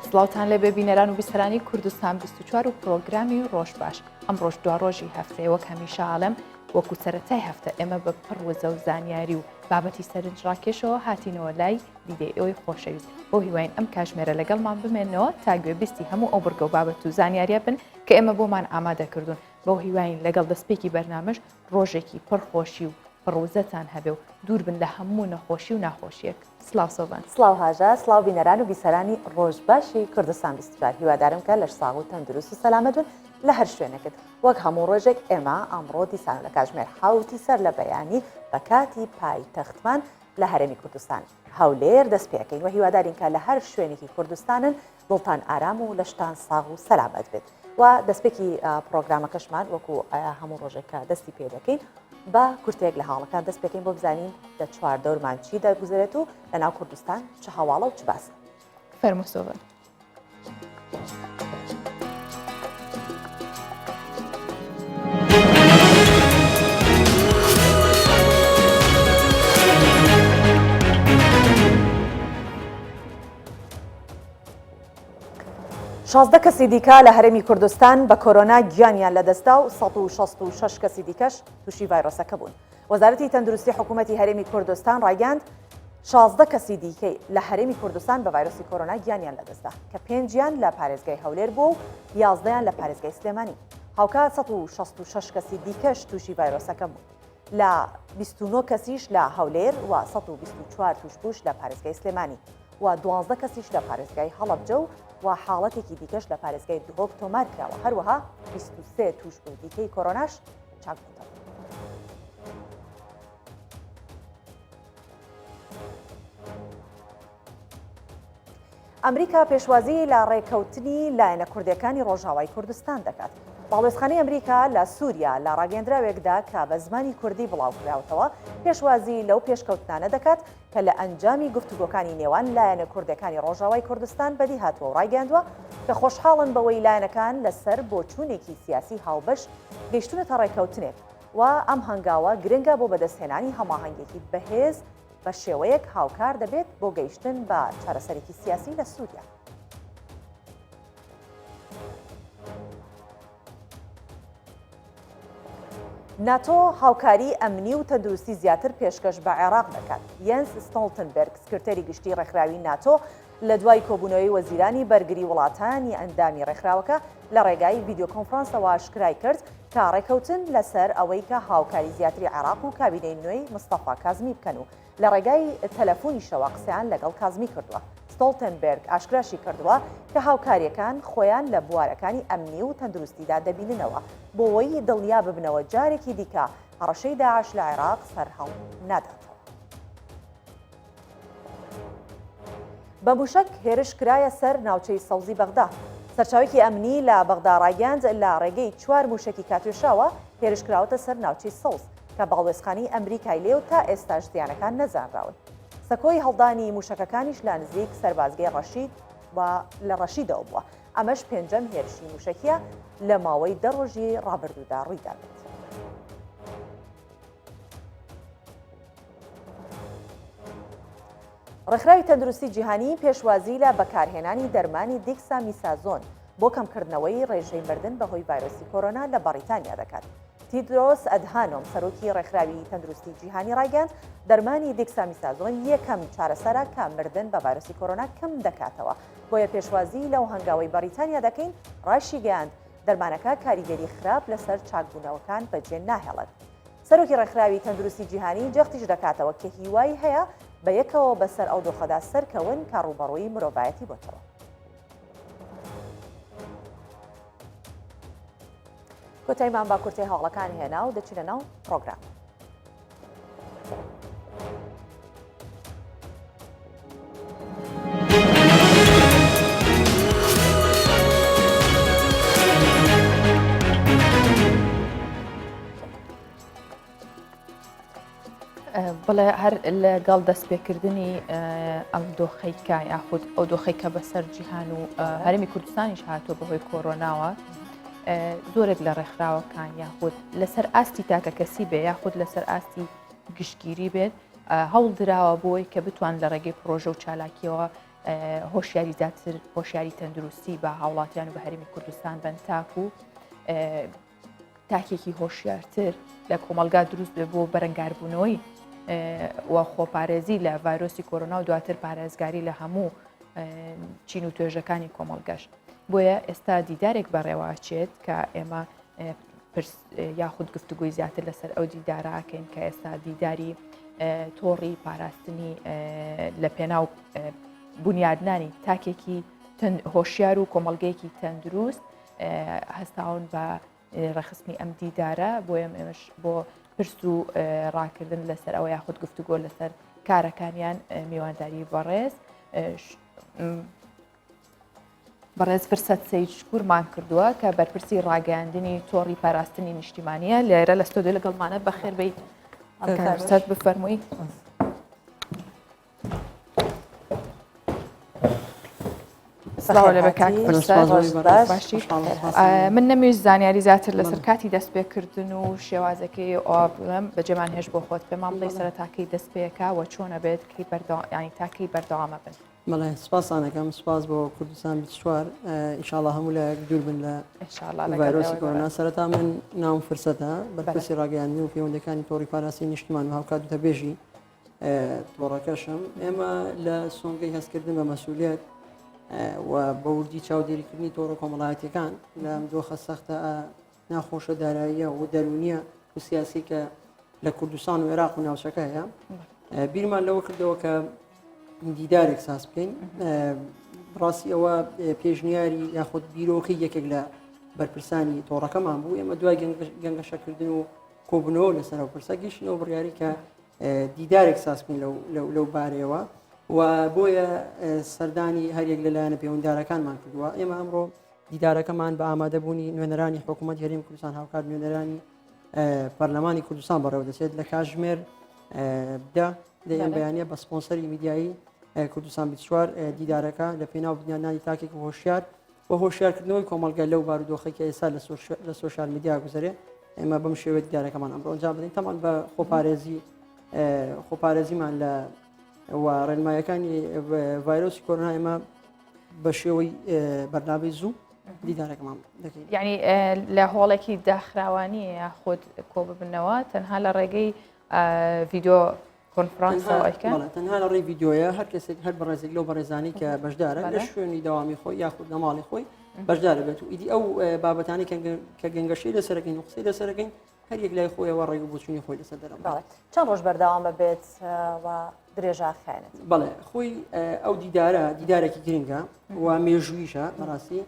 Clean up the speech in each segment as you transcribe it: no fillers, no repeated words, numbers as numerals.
سڵاوتان لێ ببینەران و بیسەرانی کوردستان 24 و پرۆگرامی ڕۆژ باش ئەم ڕۆژ دو ڕۆژی هەفتەیە وەک هەمیشەڵم وەکو سەرەتای هەفتە ئێمە بە پڕوەزە و زانیاری و بابەتی سەرنجڕاکێشەوە هاتینەوە لای دیدەی ئەوەی خۆشەویست بۆ هیواین ئەم کاژمێرە لەگەڵمان بمێنەوە تا گوێبیستی هەموو ئەو بڕگە و بابەت و زانیاریە بن کە ئێمە بۆمان ئامادەکردوون بۆ هیواین لەگەڵ دەستپێکی بەرنامەش ڕۆژێکی پڕخۆشی و پڕوزەتان هەبێ و دوور بن لە هەموو نەخۆشی و ناخۆشیەک. سلااو سۆبان سلااو هاژە سلااو بینەران و بیسەرانی ڕۆژ باشی کوردستان 24 هیوادارم کە لەش ساغ و تەندروست و سەلامەتون لە هەر شوێنەکەت وەک هەموو ڕۆژێک ئێمە ئەمڕۆ دیسان لە کاتژمێر حوتی سەر لە بەیانی بە کاتی پایتەختمان لە هەرێمی کوردستان هەولێر دەست پێکەین و هیوادارین کە لە هەر شوێنێکی کوردستانن دڵتان ئارام و لەشتان ساغ و سەلامەت بێت و دەستپێکی پرۆگرامەکەشمان وەکو هەموو ڕۆژێکە دەستی پێ دەکەین بە کورتێک لە هاوڵەکان دەست پێکەین بۆ بزانین لە چواردەورمان چی دەگوزارێت و لە ناو کوردستان چه هەواڵە و چ باسە. فەرموو سۆبان. شازدە کەسی دیکە لە هەرێمی کوردستان بە کۆرۆنا گیانیان لەدەستا و 166 کەسی دیکەش تووشی ڤایرۆسەکە بوون. وەزارەتی تەندروستی حکوومەتی هەرێمی کوردستان ڕایگەاند 16 کەسی دیکەی لە هەرێمی کوردستان بە ڤایرۆسی کۆرۆنا گیانیان لەدەستا کە 5 لە پارێزگای هەولێر بوو و 11 لە پارێزگای سلێمانی. هاوکات 166 کەسی دیکەش تووشی ڤایرۆسەکە بوون. لە 29 کەسیش لە هەولێر و 124 توشبوش لە پارێزگای سلێمانی و 12 کەسیش لە پارێزگای هەڵەبجە و حاڵەتێکی دیکەش لە پارێزگای دهۆک تۆمار کراوە. هەروەها 23 توشبوو دیکەی کۆرۆناش چاک بوونەوە. ئەمریکا پێشوازی لە ڕێکەوتنی لایەنە کوردەکانی ڕۆژاوای کوردستان دەکات. باڵێزخانەی ئەمریکا لە سووریا لە ڕاگەندراوێکدا کە بە زمانی کوردی بڵاوکراوەتەوە پێشوازی لەو پێشکەوتنانە دەکات کە لە ئەنجامی گفتوگۆکانی نێوان لایەنە کوردەکانی ڕۆژاوای کوردستان بەدی هاتووە و ڕایگەاندووە کە خۆشحاڵن بەوەی لایەنەکان لەسەر بۆچوونێکی سیاسی هاوبەش گەیشتونەتە ڕێکەوتنێک و ئەم هەنگاوە گرنگە بۆ بەدەستهێنانی هەماهەنگێکی بەهێز بە شێوەیەک هاوکار دەبێت بۆ گەیشتن بە چارەسەرێکی سیاسی لە سووریا. ناتۆ هاوکاری ئەمنی و تەندروستی زیاتر پێشکەش بە عێراق دەکات. یەنس ستۆڵتنبەرگ سکرتەری گشتی ڕێکخراوی ناتۆ لە دوای کۆبوونەوەی وەزیرانی بەرگری وڵاتانی ئەندامی ڕێکخراوەکە لە ڕێگای ڤیدیۆ کۆنفرانسەوە ئاشکرای کرد کە ڕێکەوتن لەسەر ئەوەی کە هاوکاری زیاتری عێراق و کابینەی نوێی مستەفا کازمی بکەن و لە ڕێگای تەلەفۆنیشەوە قسەیان لەگەڵ کازمی کردووە. ستۆڵتنبەرگ ئاشکراشی کردووە کە هاوکاریەکان خۆیان لە بوارەکانی ئەمنی و تەندروستیدا دەبیننەوە بۆەوەی دڵنیا ببنەوە جارێکی دیکە هەڕەشەی داعش لە عێراق سەرهەڵ ناداتەوە. بە موشک هێرش کرایە سەر ناوچەی سەوزی بەغدا. سەرچاوێکی ئەمنی لە بەغدا ڕایگەاند لە ڕێگەی 4 موشکی کاتێشاوە هێرشکراوەتە سەر ناوچەی سەوز کە باڵێزخانی ئەمریکای لێو تا ئێستا ژدیانەکان نەزانراون. سەکۆی هەڵدانی موشەکەکانیش لە نزیک سەربازگەی ڕەشید و لە ڕەشیدەوە بووە. ئەمەش پێنجەم هێرشی موشکیە لە ماوەی 10 ڕۆژی ڕابردوودا ڕوویدا بێت. ڕێکخراوی تەندروستی جیهانی پێشوازی لە بەکارهێنانی دەرمانی دیکسامیسازۆن بۆ کەمکردنەوەی ڕێژەی مردن بەهۆی ڤایرۆسی کۆرۆنا لە بەریتانیا دەکات. تیدرۆس ئەدهانۆم سەرۆکی ڕێکخراوی تەندروستی جیهانی ڕایگەاند دەرمانی دیکسامیسازۆن یەکەم چارەسەرە کە مردن بە ڤایرۆسی کۆرۆنا کەم دەکاتەوە. بۆیە پێشوازی لەو هەنگاوەی بەریتانیا دەکەین ڕاشی گەیاند دەرمانەکە کاریگەری خراپ لەسەر چاکبوونەوەکان بەجێ ناهێڵێت. سەرۆکی ڕێکخراوی تەندروستی جیهانی جەختیش دەکاتەوە کە هیوای هەیە بە یەکەوە بەسەر ئەو دۆخەدا سەرکەون کە ڕوبەڕووی مرۆڤایەتی بۆتەوە. کۆتاییمان با کورتەی هەواڵەکانی هێنا و دەچینە ناو پرۆگرام. بڵێ هەر لەگەڵ دەستپێکردنی ئەم دۆخەیکە یاخود ئەو دۆخەیکە بەسەر جیهان و هەرێمی کوردستانیش هاتووە بەهۆی کۆرۆناوە زۆرێک لە ڕێکخراوەکان یاخود لەسەر ئاستی تاکە کەسی بێ یاخود لەسەر ئاستی گشتگیری بێت هەوڵ دراوە بۆی کە بتوان لە ڕێگەی پرۆژە و چالاکیەوە هۆشیاری زیاتر هۆشیاری تەندروستی بە هاوڵاتیان و بە هەرێمی کوردستان بن تاکو تاکێکی هۆشیارتر لە کۆمەلگا دروست بێ بۆ بەرەنگاربوونەوەی و خۆپارێزی لە ڤایرۆسی کۆرۆنا و دواتر پارێزگاری لە هەموو چین و توێژەکانی کۆمەلگەش. بۆیە ئێستا دیدارێک بەڕێواچێت کە ئێمە یاخود گفتوگوی زیاتر لەسەر ئەو دیداراکەین کە ئێستا دیداری تۆڕی پاراستنی لە پێناو بنیادنانی تاکێکی هۆشیار و کۆمەلگەیەکی تەندروست هەستاون بە ڕێخستنی ئەم دیدارە بۆیە ئێمەش بۆ پرس و ڕاکردن لەسەر ئەوە یاخود گفتوگۆ لەسەر کارەکانیان میوانداری بەڕێز فرسەت سەید شکورمان کردووە کە بەرپرسی ڕاگەاندنی تۆڕی پاراستنی نیشتیمانیە لێرە لە ستۆدیۆ لەگەڵمانە بەخێر بیت فرسەت بفەرمووی. من نەمویست زانیاری زیاتر لەسەر کاتی دەستپێکردن و شێوازەکەی ئەوە بڵێم بەجێمان هێش بۆ خۆت پێمان بڵێ سەرەتاکەی دەستپێکە و چۆنە بێت ینی تاکەی بەردەوامە بن. بەڵێ سپاسانەکەم سپاس بۆ کوردستان 24 ئینشاءڵڵا هەموو لە دوور بن لە ڤایرۆسی کۆرۆنا. سەرەتا من ناوم فرسەتە بەرپرسی ڕاگەیاندنی و پەیوەندەکانی تۆڕی پاراستنی نیشتیمان و هاوکاتتە بێژی تۆڕەکەشم. ئێمە لە سۆنگەی هەستکردن بە مەسئولیت و بە وردی چاودێریکردنی تۆڕە کۆمەڵایەتیەکان لە دۆخە سەختە ناخۆشە داراییە و دەرونیە و سیاسی کە لە کوردستان و عێراق و ناوچەکە هەیە بیرمان لەوە کردەوە کە دیدارێک ساز بکەین. ڕاستی ئەوە پێشنیاری یاخود بیرۆکەی یەکێک لە بەرپرسانی تۆڕەکەمان بوو. ئێمە دوای گەنگەشەکردن و کۆبنەوە لەسەر ئەو پرسە گەیشتنەوە بڕیاری کە دیدارێک ساز بکەین لەو بارەیەوە و بۆیە سەردانی هەرێک لەلایەنە پەیوەنددارەکانمان کردووە. ئێمە ئەمڕۆ دیدارەکەمان بە ئامادەبوونی نوێنەرانی حکوومەت هەرێمی کوردستان هاوکات نوێنەرانی پەرلەمانی کوردستان بەڕێوە دەچێت لە کاتژمێر دەیان بەیانە بە سپۆنسەری میدیایی کوردستان 24 دیدارەکە لە پێناو بنیادنانی تاکێک هۆشیار و هۆشیارکردنەوەی کۆمەلگا لەو بارودۆخێکی ئێستا لە سۆشیال میدیا گوزارێ. ئێمە بەم شێوە دیدارەکەمان ئەمڕۆ ئەنجام بدەین تەمان بە خۆپارێزیمان لە ڕێنمایەکانی ڤایرۆسی کۆرۆنا ئێمە بە شێوەی بەرنامەی زوو دیدارەکەمان دەکەین. یعنی لە هۆڵێکی داخراوانی یاخود کۆببنەوە تەنها لە ڕێگەی ڤیدیۆ تەنها لە ڕێی ڤیددیۆیە هەر کەسێک هەر بەڕێزێک لەو بەڕێزانی کە بەشدارە لە شوێنی داوامی خۆی یاخود لە ماڵی خۆی بەشدارە بێت و ئیدی ئەو بابەتانی کە گەنگەشەی لەسەرەکەین و قسەی لەسەرەکەین هەر یەک لای خۆیەوە ڕێگ و بچوونی خۆی لەسەر دەرەوە. چەند ڕۆژ بەردەوامە بێت و درێژە خێنێت؟ بەڵێ خۆی ئەو دیدارێکی گرنگە و مێژوویشە بەڕاستی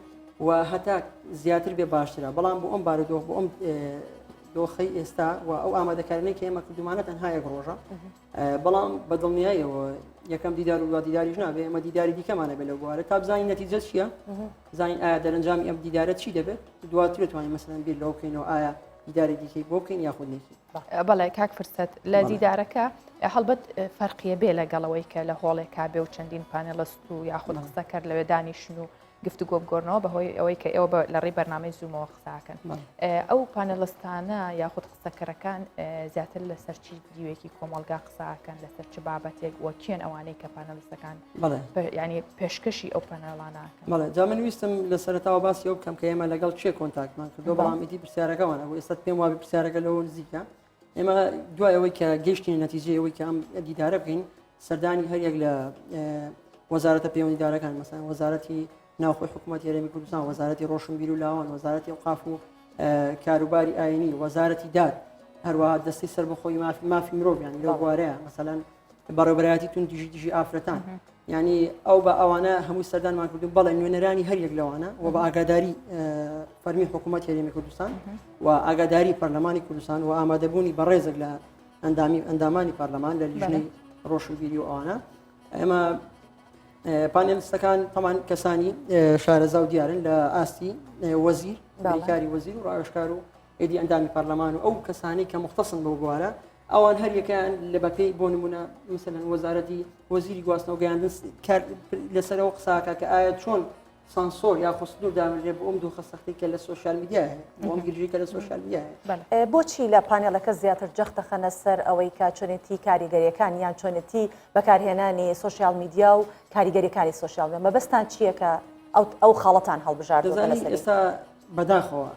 و هەتا زیاتر بێ باشترە بەڵام بۆ ئەم بارودۆخ بۆ ئەم دۆخەی ئێستا و ئەو ئامادەکارانەی کە ئێمە کردومانە تەنها یەک ڕۆژە بەڵام بەدڵنیاییەوە یەکەم دیدار و دیداریش نابێ ئەمە دیداری دیکەمانە بێ لەو بوارە تا بزانین نەتیجە چییە زانین ئایا دەرەنجامی ئەم دیدارە چی دەبێت دواتر توانین مەسەلەن بیر لەو بکەینەوە ئایا دیداری دیکەی بۆ بکەین یاخود نێکی. بەڵێ کاک فرسەت لە دیدارەکە هەڵبەت فەرقیە بێ لەگەڵەوەی کە لە هۆڵێک کابێ و چەندین پانێلەست و یاخود قسەکرد لەوێ دانیشن و گفتوگۆ بگۆڕنەوە بەهۆی ئەوەی کە ئێوە لە ڕێی بەرنامەی زوومەوە قساکەن. ئەو پانێلستانە یاخود قسەکەرەکان زیاتر لەسەر چی دیوێکی کۆمەلگا قساکەن لەسەر چ بابەتێک وەکیێن ئەوانەی کە پانێلستەکان ینی پێشکەشی ئەو پانێڵانەکەن. بەڵێ جا من ویستم لە سەرەتاوە باسی ئەو بکەم کە ئێمە لەگەڵ چێ کۆنتاکتمان کردو بەڵام ئیدی پرسیارەکەمانە بۆ ئێستا پێم وابێ پرسیارەکە لەوە نزیکە ئێمە دوای ئەوەی کە گەیشتین نەتیجەی ئەوەی کە ئەم دیدارە بکەین سەردانی هەریەک لە وەزارەتە پەیوەندیدارەکان مەسەڵەن وەزارەتی ناوخۆی حکوومەتی هەرێمی کوردستان وەزارەتی ڕۆشنبیر و لاوان وەزارەتی ئەوقاف و کاروباری ئاینی وەزارەتی داد هەروەها دەستی سەربەخۆی مافی مرۆڤ یانی لەو بوارەیە مەسەڵەن بەڕێوەبەرایەتی تون دیژی ئافرەتان یعنی ئەو بە ئەوانە هەمووی سەردانمان کردو بەڵێ نوێنەرانی هەریەک لەوانە و بە ئاگاداری فەرمی حکوومەتی هەرێمی کوردستان و ئاگاداری پەرلەمانی کوردستان و ئامادەبوونی بەڕێزێک لە ئەندامانی پەرلەمان لە لیژنەی ڕۆشنبیری و ئەوانە ئێمە پانێلیستەکان تەمان کەسانی شارەزا و دیارن لە ئاستی وەزیر بەریکاری وەزیر و ڕاوێژکار و ئێدی ئەندامی پەرلەمان و ئەو کەسانی کە مختصن بەو بوارە ئەوان هەر یەکیان لە بەپێی بۆ نمونە مثلەن وەزارەتی وەزیری گواستنەوە گەیاندن لەسەرەوە قساکە کە ئایا چۆن سانسۆر یا خستور دامەژێ بۆ ئەم دوو خەسەختی کە لە سوۆشال میدیا هەیە بۆ ئەم گرژی کە لە سوۆشال میدیا هەیە. بۆچی لە پانێڵەکە زیاتر جەختەخەنە سەر ئەوەی کە چۆنێتی کاریگەریەکان یان چۆنێتی بەکارهێنانی سوۆشال میدیا و کاریگەریەکانی سوۆشال میدیا مەبەستان چییە کە ئەو خاڵەتان هەڵبژاردووە لەسەر؟ ئێستا بەداخەوە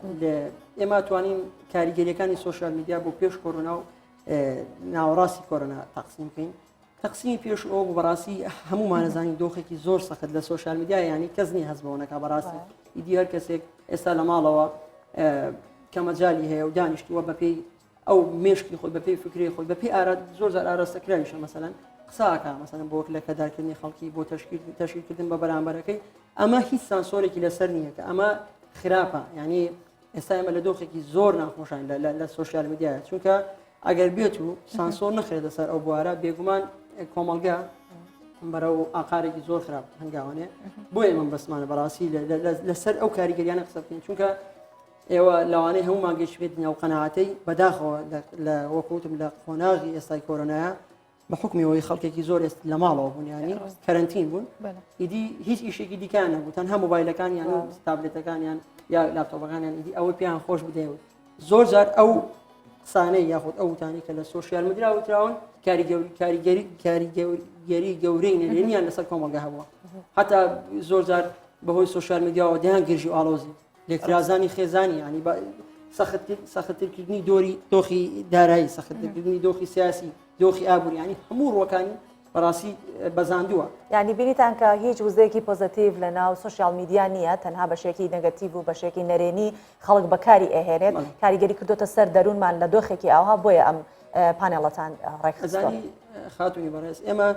ئێمە توانین کاریگەریەکانی سوۆشال میدیا بۆ پێش کۆرۆنا و ناوەڕاستی کۆرۆنا تەقسیم بکەین. تەقسیمی پێش ئەو بەڕاستی هەمومان نەزانین دۆخێکی زۆر سەخت لە سوۆشال میدیا ینی کەس نیە هەست بەوەنەکە بەڕاستی ئیدی هەر کەسێک ئێستا لە ماڵەوە کە مەجای هەیە و دانیشتووە بەپێی ئەو مێشکی خۆی بەپێی فکری خۆی بەپێی زۆر زار ئاراستەکراویشە مەسەلەن قساکە مەسەلەن بۆ لە کەدارکردنی خەڵکی بۆ تەشکیلکردن بە بەرامبەرەکەی ئەمە هیچ سانسۆرێکی لەسەر نییە کە ئەمە خراپە ینی ئێستا ئێمە لە دۆخێکی زۆر ناخۆشین لە سوۆشال میدیایە چونکە ئەگەر بێت و سانسۆر نەخرێتە سەر ئەو بوارە بێگومان کۆمەلگا بەرەو ئاقارێکی زۆر خراپ هەنگاوانێ بۆ ئێمە بەسمانە بەڕاستی لەسەر ئەو کاریگەریانە قسە بکەین چونکە ئێوە لەوانەیە هەموو ماگەشتێت ناو قەنەعەتەی بەداخەوە لە وەکوتم لە قۆناغی ئێستای کۆرۆنایە بە حکمیەوەی خەڵکێکی زۆر ئێست لە ماڵەوە بوون ینی کەرنتین بوون ئیدی هیچ ئیشێکی دیکان نەبوو تەنها مۆبایلەکانیان و تابلێتەکانیان یا لاپتۆپەکانیان ئیدی ئەوەی پێیان خۆش بدەیەوە زۆر جار ئەو قسانەی یاخود ئەو وتانی کە لە سوۆشیال میدیا وتراون کاریگەری گەورەی نەرێنیان لەسەر کۆمەلگا هەبووە هەتا زۆر جار بەهۆی سوۆشیال میدیاەوە دەیان گرژی و ئاڵۆزی لێکرازانی خێزانی ینی سەختترکردنی دۆخی دارایی سەختترکردنی دۆخی سیاسی دۆخی ئابووری ینی هەموو ڕۆکانی بەڕاستی بەزاندووە. ینی بینیتان کە هیچ وزەیەکی پۆزتیڤ لە ناو سوۆشیال میدیا نییە تەنها بەشێکی نەگەتیڤ و بەشێکی نەرێنی خەڵک بەکاری ئەهێنێت کاریگەری کردوتە سەر دەروونمان لە دۆخێکی ئاوها بۆیە ئەم پانێڵەتان ڕێکخستنی خاتونی بەڕێز ئێمە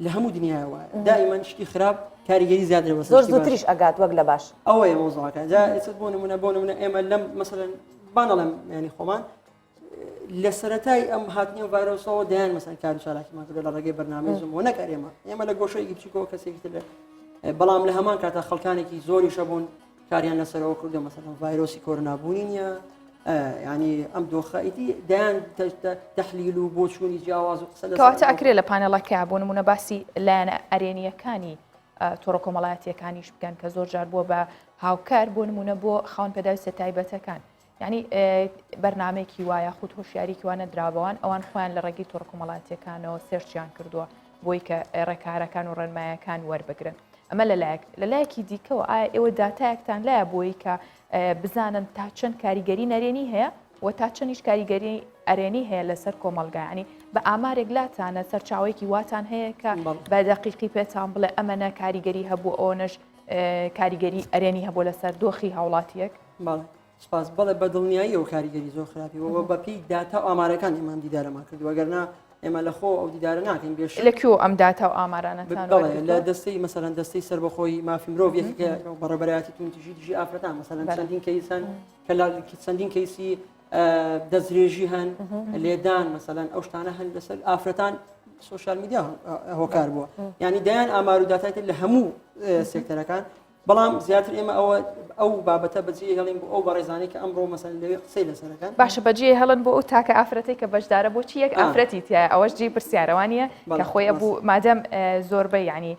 لە هەموو دنیاوە دائیمەن شتی خراپ کاریگەری زیاتر زۆر زووتریش ئەگات وەک لە باش ئەوەیە مۆزوعەکە جا ئێستا بۆ نمونە ئێمە لەم مەسەلەن بانەڵێم ینی خۆمان لە سەرەتای ئەم هاتنی ڤایرۆسەوە دەیان مەسەن کار و چالاکیمان کردو لە ڕێگەی بەرنامەی زوم نەکار ئێمە لە گۆشەیەکی بچیکەوە کەسێکی تر بەڵام لە هەمان کاتە خەڵکانێکی زۆریشە بوون کاریان لەسەرەوە کردو مەسەلەن ڤایرۆسی کۆرۆنا بوونی نیە ینی ئەم دۆخەیتی دایان تەحلیل و بۆچوونی جیاواز و قسە کەواتە ئەکرێت لە پانێڵەکە بۆ نمونە باسی لایەنە ئەرێنیەکانی تۆڕە کۆمەڵایەتیەکانیش بکەن کە زۆر جار بووە بە هاوکار بۆ نمونە بۆ خاوەن پێداویستە تایبەتەکان ینی بەرنمەیەکی وایە خود هۆشیاریکی وانە دراوەوان ئەوان خۆیان لە ڕێگەی تۆڕە کۆمەڵایەتیەکانەوە سێرچیان کردووە بۆی کە ڕێکارەکان و ڕێنمایەکان وەربگرن ئەمە لە لایەکی دیکەوە ئایا ئێوە داتایەکتان لایە بۆی کە بزانن تا چەند کاریگەری نەرێنی هەیە و تا چەندیش کاریگەری ئەرێنی هەیە لەسەر کۆمەلگایانی بە ئامارێک لاتانە سەرچاوێکی واتان هەیە کە بە دەقیقی پێتان بڵێ ئەمەنە کاریگەری هەبوو ئەوەنەش کاریگەری ئەرێنی هەبوو لەسەر دۆخی هاوڵاتیەک سپاس بەڵێ بەدڵنیایی ئەو کاریگەری زۆر خراپیەوە بەپی داتا و ئامارەکان ئێمان دیدارەمان کردو ئەگەرنا ئێمە لە خۆ ئەو دیدارە ناکەین بێش لەکوێ ئەم داتا و ئامارانەتان لە دەستەی مەسەرەن دەستەی سەربەخۆی مافی مرۆڤ یەکێکە بەڕێبەرایەتی تونتیژی دژی ئافرەتان مەسەرەن چەندین کەیسان کە چەندین کەیسی دەستدرێژی هەن لێدان مەسەلەن ئەو شتانە هەن لەسەر ئافرەتان سوۆشیال میدیا هۆکار بووە ینی دەیان ئامار و داتایت لە هەموو سێکتەرەکان بەڵام زیاتر ئێمە ئەو بابەتە بەجێ هەڵین بۆ ئەو بەڕێزانەی کە ئەمڕۆ مەسەلەن لەوێ قسەی لەسەرەکان باشە بەجێ هەڵن بۆ ئەو تاکە ئافرەتەی کە بەشدارە بۆچی یەک ئافرەتی تایە ئەوەش جێی پرسیارەوانیە کە خۆی بوو مادەم زۆربەی ینی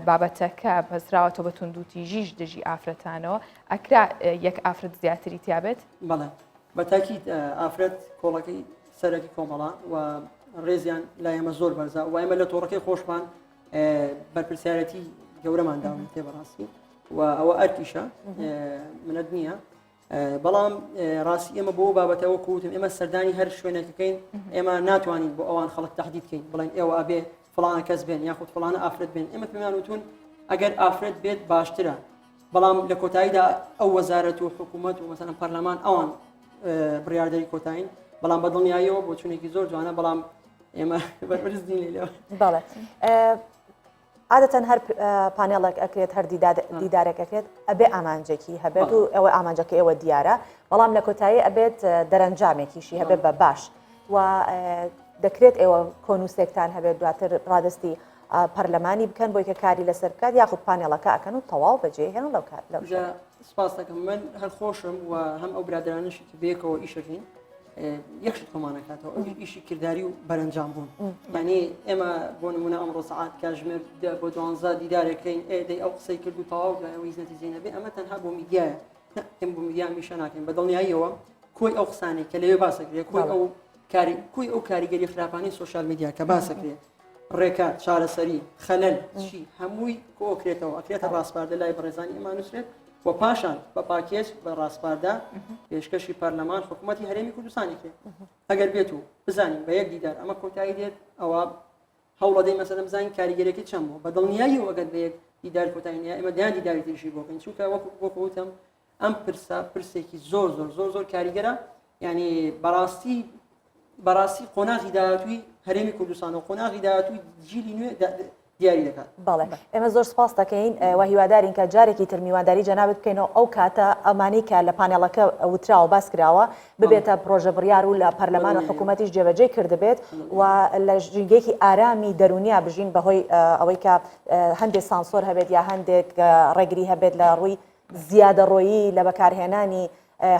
بابەتەکە بەزراوەتەوە بە توندوتیژیش دژی ئافرەتانەوە ئەکرا یەک ئافرەت زیاتری تیابێت بەڵێ بە تاکید ئافرەت کۆڵەکەی سەرەکی کۆمەڵە و ڕێزیان لا ئێمە زۆر بەرزە و ئێمە لە تۆڕەکەی خۆشمان بەرپرسیارەتی گەورەمان داون تێبەڕاستی و ئەوە ئەرکیشە منەت نییە بەڵام ڕاستی ئێمە بۆ بابەتەوە کووتم ئێمە سەردانی هەر شوێنێکەکەین ئێمە ناتوانین بۆ ئەوان خەڵک تهدید بکەین بڵێن ئێوە ئەبێ فڵانە کەس بێن یاخود فڵانە ئافرەت بێن ئێمە پێمان وتون ئەگەر ئافرەت بێت باشترە بەڵام لە کۆتاییدا ئەو وەزارەت و حکوومەت و مەسەلەن پەرلەمان ئەوان بڕیاردەری کۆتاین بەڵام بەدڵنیاییەوە بۆ چونێکی زۆر جوانە بەڵام ئێمە بەرپرس دین لێەوە بەڵێ عادەتەن هەر پانێڵێک ئەکرێت هەر دیدارێک ئەکرێت ئەبێ ئامانجێکی هەبێت و ئەوە ئامانجەکە ئێوە دیارە بەڵام لە کۆتایی ئەبێت دەرەنجامێکیشی هەبێت بە باش و دەکرێت ئێوە کۆنووسێکتان هەبێت دواتر ڕادستی پەرلەمانی بکەن بۆی کە کاری لەسەر بکات یاخود پانێڵەکە ئەکەن و تەواو بەجێ هێن لەو کار سپاس دەکەم من هەر خۆشم و هەم ئەو برادرانشی بێکەوە ئیشەکەین یەکشت کۆمانەکاتەوە ئەو ئیشی کردداری و بەرەنجام بوون یعنی ئێمە بۆ نمونە ئەمڕۆ سعات کاژمێر بۆ 12 دیدارەکەین ئێدەی ئەو قسەی کرد و تەواو ئەوەی نەتیجەی نەبێ ئەمە تەنها بۆ میدیایە ئێم بۆ میدیا میشە ناکەین بە دڵنیاییەوە کۆی ئەو قسانەی کە لەوێ باسەکرێت کوی ئەو کاریگەری خراپانی سوۆشال میدیا کە باسەکرێت ڕێکات چارەسەری خەلەل چی هەمووی کۆکرێتەوە ئەکرێتە ڕاستپاردە لای بەڕێزانی ئەمان نووسرێت و پاشان بە پاکێج بە ڕاستپاردا پێشکەشی پەرلەمان حکوومەتی هەرێمی کوردستانی کرد ئەگەر بێت و بزانین بە یەک دیدار ئەمە کۆتایی دێت ئەوە هەوڵەدەی مەسەلەن بزانین کاریگەرێکی چەند بوو بە دڵنیایی و ئەگەر بە یەک دیدار کۆتاییە ئێمە دیان دیداری تریشی بۆکەین چونکە وەکوتم ئەم پرسێکی زۆر کاریگەرە یعنی بەڕاستی قۆناغی داهاتووی هەرێمی کوردستان و قۆناغی داهاتووی جیلی نوێ دیاری دەکات. بەڵێ ئێمە زۆر سپاس دەکەین و هیوادارین کە جارێکی تر میوانداری جەنابەت بکەینەوە ئەو کاتە ئەمانەی کە لە پانێڵەکە وتراوە باس کراوە ببێتە پرۆژە بڕیار و لە پەرلەمان و حکوومەتیش جێبەجێ کردبێت و لە ژینگەیەکی ئارامی دەرونیا بژین بەهۆی ئەوەی کە هەندێک سانسۆر هەبێت یا هەندێک ڕێگری هەبێت لە ڕووی زیادەڕۆیی لە بەکارهێنانی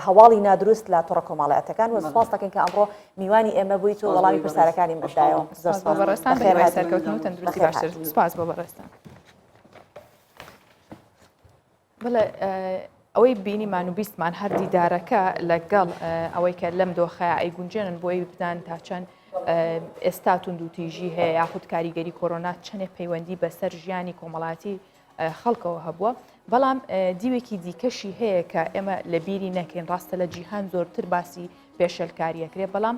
هەواڵی نادروست لە تۆڕە کۆمەڵایەتەکان و سپاس دەکەین کە ئەمڕۆ میوانی ئێمە بوویت و وەڵامی پرسیارەکانی بدایەوە. زۆر سپاس بۆ بەڕێستان بەدوای سەرکەوتن و تەندروستی باشتر. سپاس بۆ بەڕێستان. بڵێ ئەوەی بینیمان و بیستمان هەر دیدارەکە لەگەڵ ئەوەی کە لەم دۆخەیە ئەیگونجێنن بۆ ئەوی بدان تا چەند ئێستا توندوتیژی هەیە یاخود کاریگەری کۆرۆنا چەندێک پەیوەندی بەسەر ژیانی کۆمەڵاتی خەڵکەوە هەبووە بەڵام دیوێکی دیکەشی هەیە کە ئێمە لە بیری نەکەین ڕاستە لە جیهان زۆرتر باسی پێشەلکاریەکرێ بەڵام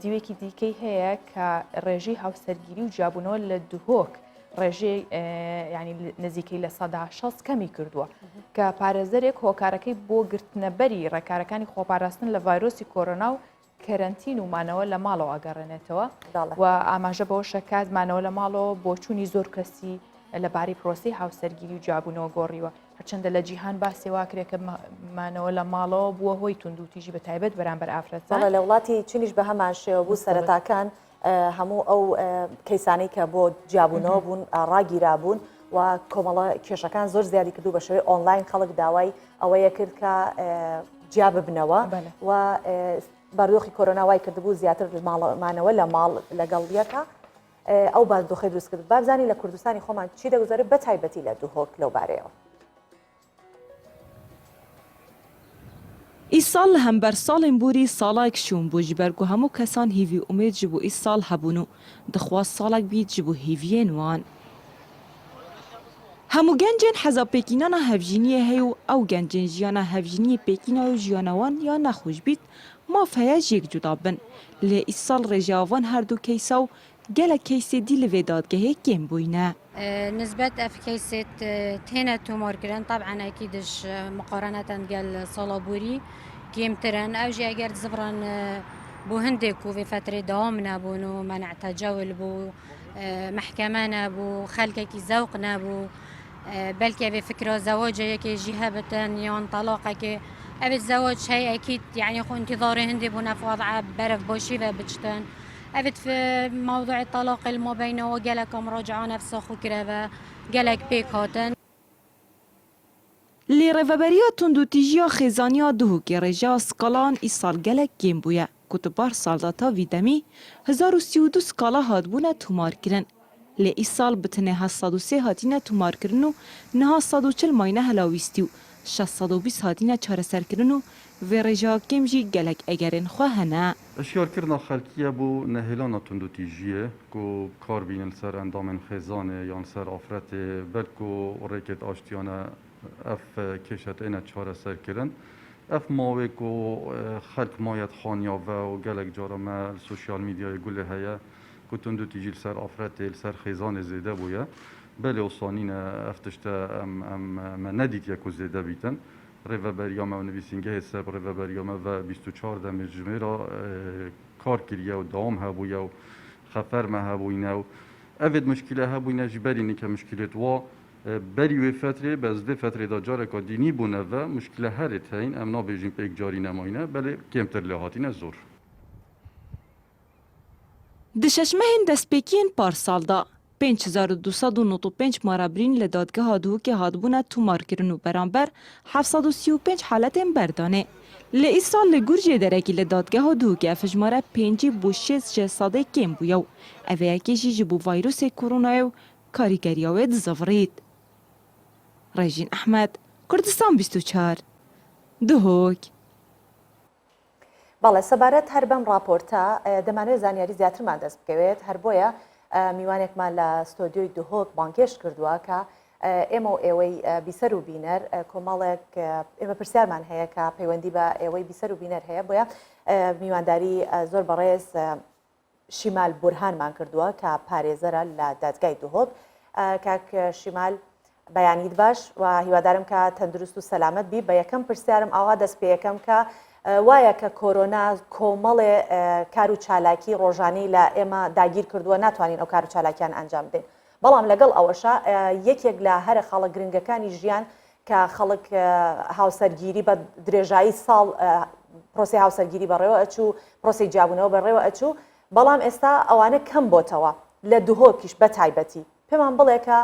دیوێکی دیکەی هەیە کە ڕێژەی هاوسەرگیری و جیاببوونەوە لە دهۆک ڕێژەی ینی نزیکەی لە 160 کەمی کردووە کە پارێزەرێک هۆکارەکەی بۆ گرتنەبەری ڕێکارەکانی خۆپاراستن لە ڤایرۆسی کۆرۆنا و کەرەنتین و مانەوە لە ماڵەوە ئەگەڕێنێتەوە و ئاماژە بەوە شەکات مانەوە لە ماڵەوە بۆ چوونی زۆر کەسی لەبارەی پرۆسی هاوسەرگیری و جیاببوونەوە گۆڕیوە هەرچەندە لە جیهان باسێواکرێت کە مانەوە لە ماڵەوە بووە هۆی توندوتیژی بە تایبەت بەرامبەر ئافرەتان لە وڵاتی چینیش بە هەمان شێوە بوو سەرەتاکان هەموو ئەو کەیسانەی کە بۆ جیاببوونەوە بوون ڕاگیرابوون و کۆمەڵە کێشەکان زۆر زیادی کردو بە شێوەی ئۆنلاین خەڵک داوای ئەوەیە کرد کە جیا ببنەوە و بەردۆخی کۆرۆنا وای کردبوو زیاتر مانەوە لە ماڵ لەگەڵیەکە ئەو بازدۆخی دروست کرد بابزانانی لە کوردستانی خۆمان چی دەگوزارێت بە تایبەتی لە دهۆک لەو بارەیەوە. ئیساڵ لە هەمبەر ساڵên بوری ساڵایك شوون بۆ ji ber ku hemû kesan hîvî umêd ji bo îsal hebûn û dixwast salek bît ji bo hêviyên wan. Hemû gencên heza pêkînana hevjîniyê heye û ew gencên jiyana hevjîniyê pêkîna û jiyana wan ya nexweş bît maf heye jêk cuda bin. Lê îsal rêjeya van her du keysa û gelek keysê dî li vê dadgehê kêm bûyne. نسبة أفكيسات تهنا تومور كرن طبعا أكيدش مقارنة قال صلابوري كيم ترن أو جي أجر زبران بو هندك وفي فترة دوامنا بونو منع تجول بو محكمنا بو خلقك ذوقنا بو بلكي بفكرة زواج يكي جهابة يون طلاقك أبي الزواج هي أكيد يعني خو انتظار هندي بونا في وضع برف بوشي بجتن أبد في موضوع الطلاق ما بينه وقالك مراجعة نفسه خكرة قالك بيك هاتن Lê rêveberiya tundûtîjiya xêzaniya duhokê rêjeya skalan îsal gelek kêm bûye ku di bar saldata vî demî 1032 skala hatbûne tûmarkirin. Lê îsal bi tinê 703 hatîne tûmarkirin û niha 140 mayne helawîstî û 620 hatîne çareserkirin û vê rêjeya kêm jî gelek egerên xwe hene. Hişyarkirina xelkiye bû nehêlana tundûtîjiyê ku kar bînin ser endamên xêzanê yan ser afretê belku rêkê aştiyane ev kêşetêne çareserkirin. Ev mavê ku xelk mayet xaniya ve û gelek cara me sosyal medyayê gulê heye ku tundûtîjî li ser afretê li ser xêzanê zêde bûye. Belê osanîne ev tişte em me nedîtiye ku zêde bîtin. Rêveberiya me û nivîsîngehê ser rêveberiya me ve 24 demê jimêra kar kiriye û dawam hebûye û xefer me hebûyne û evê muşkîle hebûyne ji berî nîke muşkîlê wa berî wê fetrê bez vê fetrê da careka dînî bûne ve muşkîle herê heyîn em nabêjin pêk carî nemayîne belê kêmtir lê hatîne zor. Di şeşmehên destpêkiyên parsalda 5295 marabrîn li dadgeha duhokê hatbûne tûmarkirin û beramber 735 haletên berdanê. لی ایسال لگورجی درکی لدادگاه دوگه فجماره 5 بو 6 ساده کم بویو. اوه اکیشی جبو ویروس کرونا و کاریگری آوید زفرید. رژین احمد، کردستان 24 دهوک. بەڵێ سەبارەت هەر بەم راپۆرتە دەمانوێت زانیاری زیاترمان دەست بکەوێت هەر بۆیە میوانێکمان لە ستۆدیۆی دهۆک بانگێش کردووە کە ئێمە و ئێوەی بیسەر و بینەر کۆمەڵێک ئێمە پرسیارمان هەیە کە پەیوەندی بە ئێوەی بیسەر و بینەر هەیە بۆیە میوانداری زۆر بەڕێز شیمال بورهانمان کردووە کە پارێزەرە لە دادگای دهۆک کاک شیمال بەیانیت باش و هیوادارم کە تەندروست و سەلامەت بی بە یەکەم پرسیارم ئاوا دەست پێ یەکەم کە وایە کە کۆرۆنا کۆمەڵێ کار و چالاکی ڕۆژانەی لە ئێمە داگیر کردووە ناتوانین ئەو کار و چالاکیان ئەنجام بدەین بەڵام لەگەڵ ئەوەشە یەکێک لە هەرە خەڵک گرنگەکانی ژیان کە خەڵک هاوسەرگیری بە درێژایی ساڵ پرۆسی هاوسەرگیری بەڕێوە ئەچوو پرۆسی جیابوونەوە بەڕێوە ئەچوو بەڵام ئێستا ئەوانە کەم بۆتەوە لە دهۆکیش بە تایبەتی پێمان بڵێ کە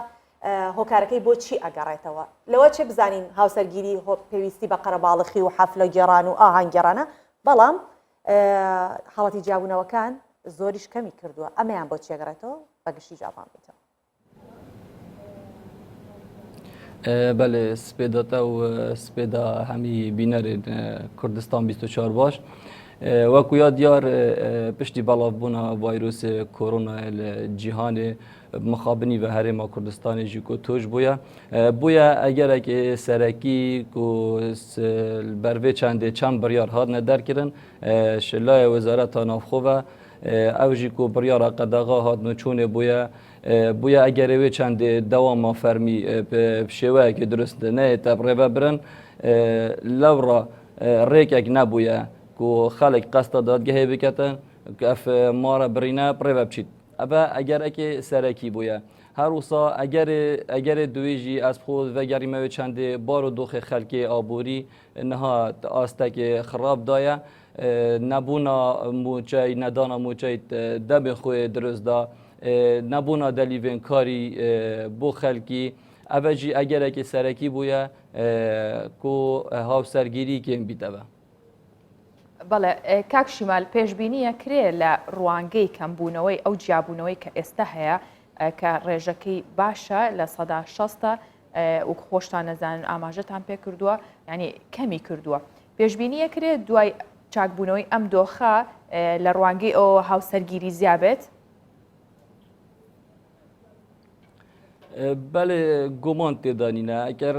هۆکارەکەی بۆ چی ئەگەڕێتەوە لەوە چێ بزانین هاوسەرگیری پێویستی بە قەرەباڵخی و حەفلە گێڕان و ئاهانگێڕانە بەڵام حاڵەتی جیابوونەوەکان زۆریش کەمی کردووە ئەمەیان بۆ چێگەڕێتەوە بەگشتی جاوان بێتەوە بله سپیداتا و سپیدا همی بینرین کردستان 24 باش وەکو یا دیار پشتی بەڵاوبوونا ڤایرۆسی کۆرۆنا جیهانê mixabinî ve herêma Kurdistanê jî ku toj bûye bûye egerekê serekî ku bervê çendê çend biryar hatine derkirin şilaya Wezareta Navxwe ve ew jî ku biryara qedexa hatine çûnê bûye bûye egerê wê çendê dewama fermî şêweyekê durist neyê te rêve birin lewra rêkek nebûye ku xelek qesta dadgehê biketin ev mara birîne rêve biçît ev egerekê serekî bûye her wisa egerê duwê jî ez xwe vegerîme wê çendê bar û doxê xelkê aborî niha astekê xirab daye nebûna mûçey nedana mûçey demê xwe dirist da nebûna delîvên karî bû xelkî ev jî egerekê serekî bûye ku hawsergirî kêm bîteve بەڵێ کاک شیمال پێشبینیە کرێ لە ڕوانگەی کەمبوونەوەی ئەو جیابوونەوەی کە ئێستا هەیە کە ڕێژەکەی باشە لە سەدا 60 و خۆشتان نەزانن ئاماژەتان پێ کردووە ینی کەمی کردووە پێشبینیە کرێ دوای چاکبوونەوەی ئەم دۆخە لە ڕوانگەی ئەو هاوسەرگیری زیابێت بله گمان تێدانینە ئەگەر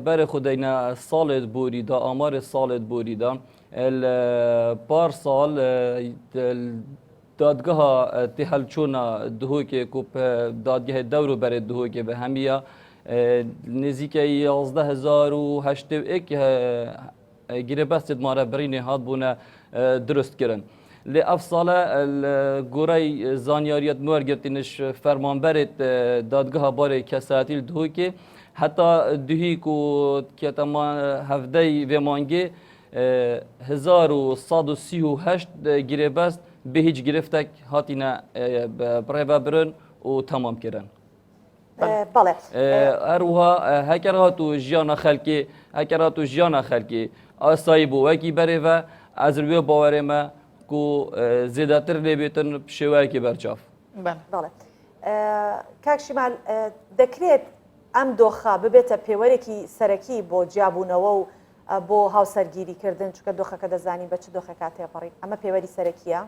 بەرێ خودینە ساڵێت بوریدا ئامارێ ساڵێت بوریدا پار ساڵ دادگەها تێهەلچوونە دهۆکێک و دادگەهێ دەور و بەرێ دهۆکێ بە هەمیە نزیکە 11,081 گیرەبەستێت مارە برینێ هات بوونە درستکردن لێ ئەف ساڵە گۆرەی زانیاریەت وەرگرتنش فەرمانبەرێت دادگەها بارێ کەساتیل دهۆکێ هەتا دوهیک و کێتەمان هەفتەی vê mangê 1138 girêbest bê hîç girêftek hatîne birêve birin û temam kirin. بەڵێ her wiha heker hat û jiyana xelkê heker hat û jiyana xelkê asayî bû wekî berêve ez wê bawerê me ku zêdetir lêbêtin şêweyekê berçav. بەڵێ کاک شیمال دەکرێت ئەم دۆخە ببێتە پێوەرێکی سەرەکی بۆ جیابوونەوە و بۆ هاوسەرگیریکردن چونکە دۆخەکە دەزانین بە چ دۆخەکە تێپەڕی ئەمە پێوەری سەرەکیە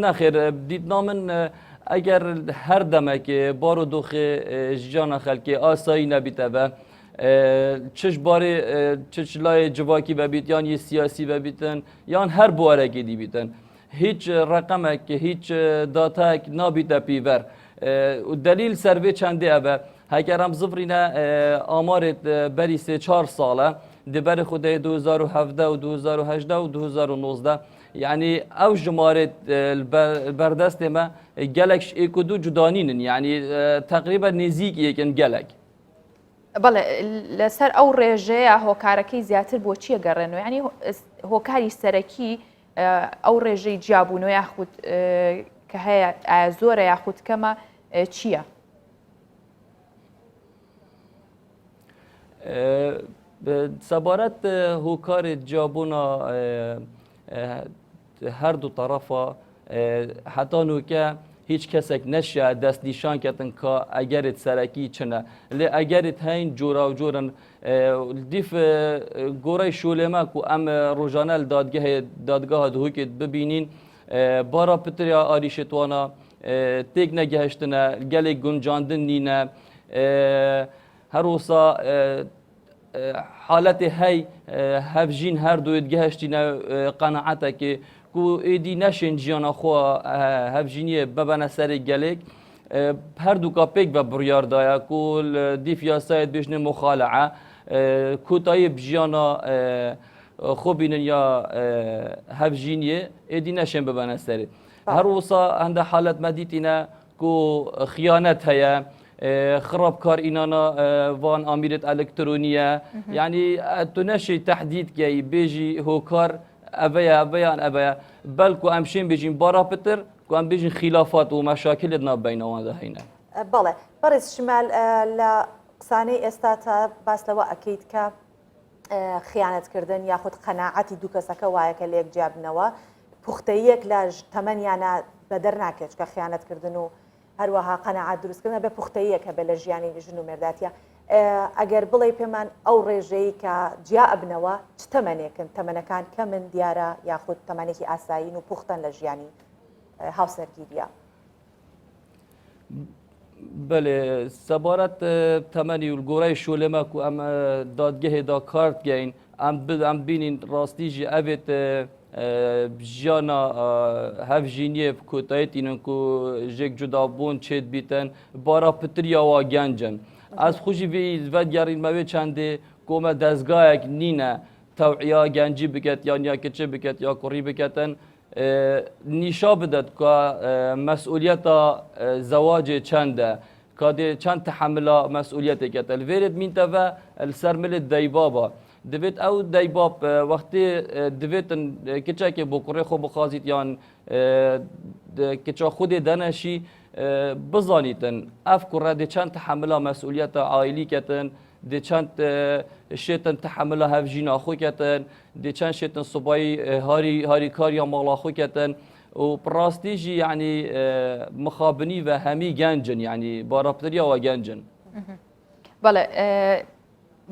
نەخێر دیتنا من ئەگەر هەر دەمێکێ بار و دۆخێ ژیانە خەلکێ ئاسایی نەبیتەبە چش barê çi layê civakî vebît yan yê siyasî vebîtin yan her buwarekê dîbîtin hiç reqemek hiç datek nabîte pîver û delîl ser vê çendê ev e heker em zifrîne amarêt berî sê 4 sal e di berê xwedê 2017 û 2018 û 2019 yani ew ji marê berdestê me gelek ji êkudû cudanînin yani teqrîben nêzîkiyêkin gelek بەڵێ لەسەر ئەو ڕێژەیە هۆکارەکەی زیاتر بۆ چیە گەڕێنەوە ینی هۆکاری سەرەکی ئەو ڕێژەی جیابوونەوە یاخود کە هەیە ئایا زۆرە یاخود کەمە چییە؟ سبارت هوکار جابونا هر دو طرفا حتی نوکه هیچ کسک نشه دست نشان کتن که اگرت سرکی چنه لی اگرت هین جورا و جورن دیف گوره شولما که ام روزانه دادگاه دهوکت ببینین بارا پتریا آریشتوانا تیک نگهشتنه گلی گنجاندن نینه هر وصا حالت هی هفجین هر دوید گهشتینه قناعته که کو ایدی نشین جیانا خو هفجینی ببنه سر گلک هر دو کاپیک و بریار دایا کل دیفیا ساید بجنه مخالعه کوتای بجیانا خوبینن یا هفجینیه ایدی نشین ببنه سر هر وصا هنده حالت مدیتینه کو خیانت هیا خرابكار إننا وان أميرة إلكترونية يعني تنشي تحديد كي بيجي هوكار أبيا بل كو أمشين بيجين برا بتر كو أم بيجين خلافات ومشاكل لنا بيننا هنا بله برز شمال لا قساني استاتا بس لو أكيد ك خيانة كردن ياخد قناعتي دوكا سكا وايك اللي جابنوا بوختيك لاج تمنيانا بدرناكش كخيانة كردنو هەروەها قەنەعات دروستکردن بە پوختەیەکە بە لە ژیانی ژن و مێرداتیە ئەگەر بڵێ پێمان ئەو ڕێژەیە کە جیا ئەبنەوە چ تەمەنێکن تەمەنەکان کە من دیارە یاخود تەمەنێکی ئاسایین و پوختن لە ژیانی هاوسەرگیریە بله سبارت تمنی الگوره شولما کو ام دادگاه دا کارت گین ام بینین راستی جی اوت جانا هفجینیه کوتایت اینن کو جک جدا بون چید بیتن بارا پتریا و گنجن از خوشی وی ودگرین موی چنده کوم دزگاه یک نینه توعیه گنجی بکت یا کچه بکت یا کری بکتن نیشا بدد که مسئولیت زواج چنده که چند تحمل مسئولیت کت الویرد مین تفا السرمل دیبابا دوید او دیباب وقتی دویدن کچه که بکره خو بخوازید یا کچه خود دنشی بزانیتن اف کره دی چند تحمل مسئولیت عائلی کتن دی چند شیطن تحمل هفجین آخو کتن دی چند شیطن صبایی هاری کار یا مالا خو کتن و براستیجی یعنی مخابنی و همی گنجن یعنی بارابتریا و گنجن بله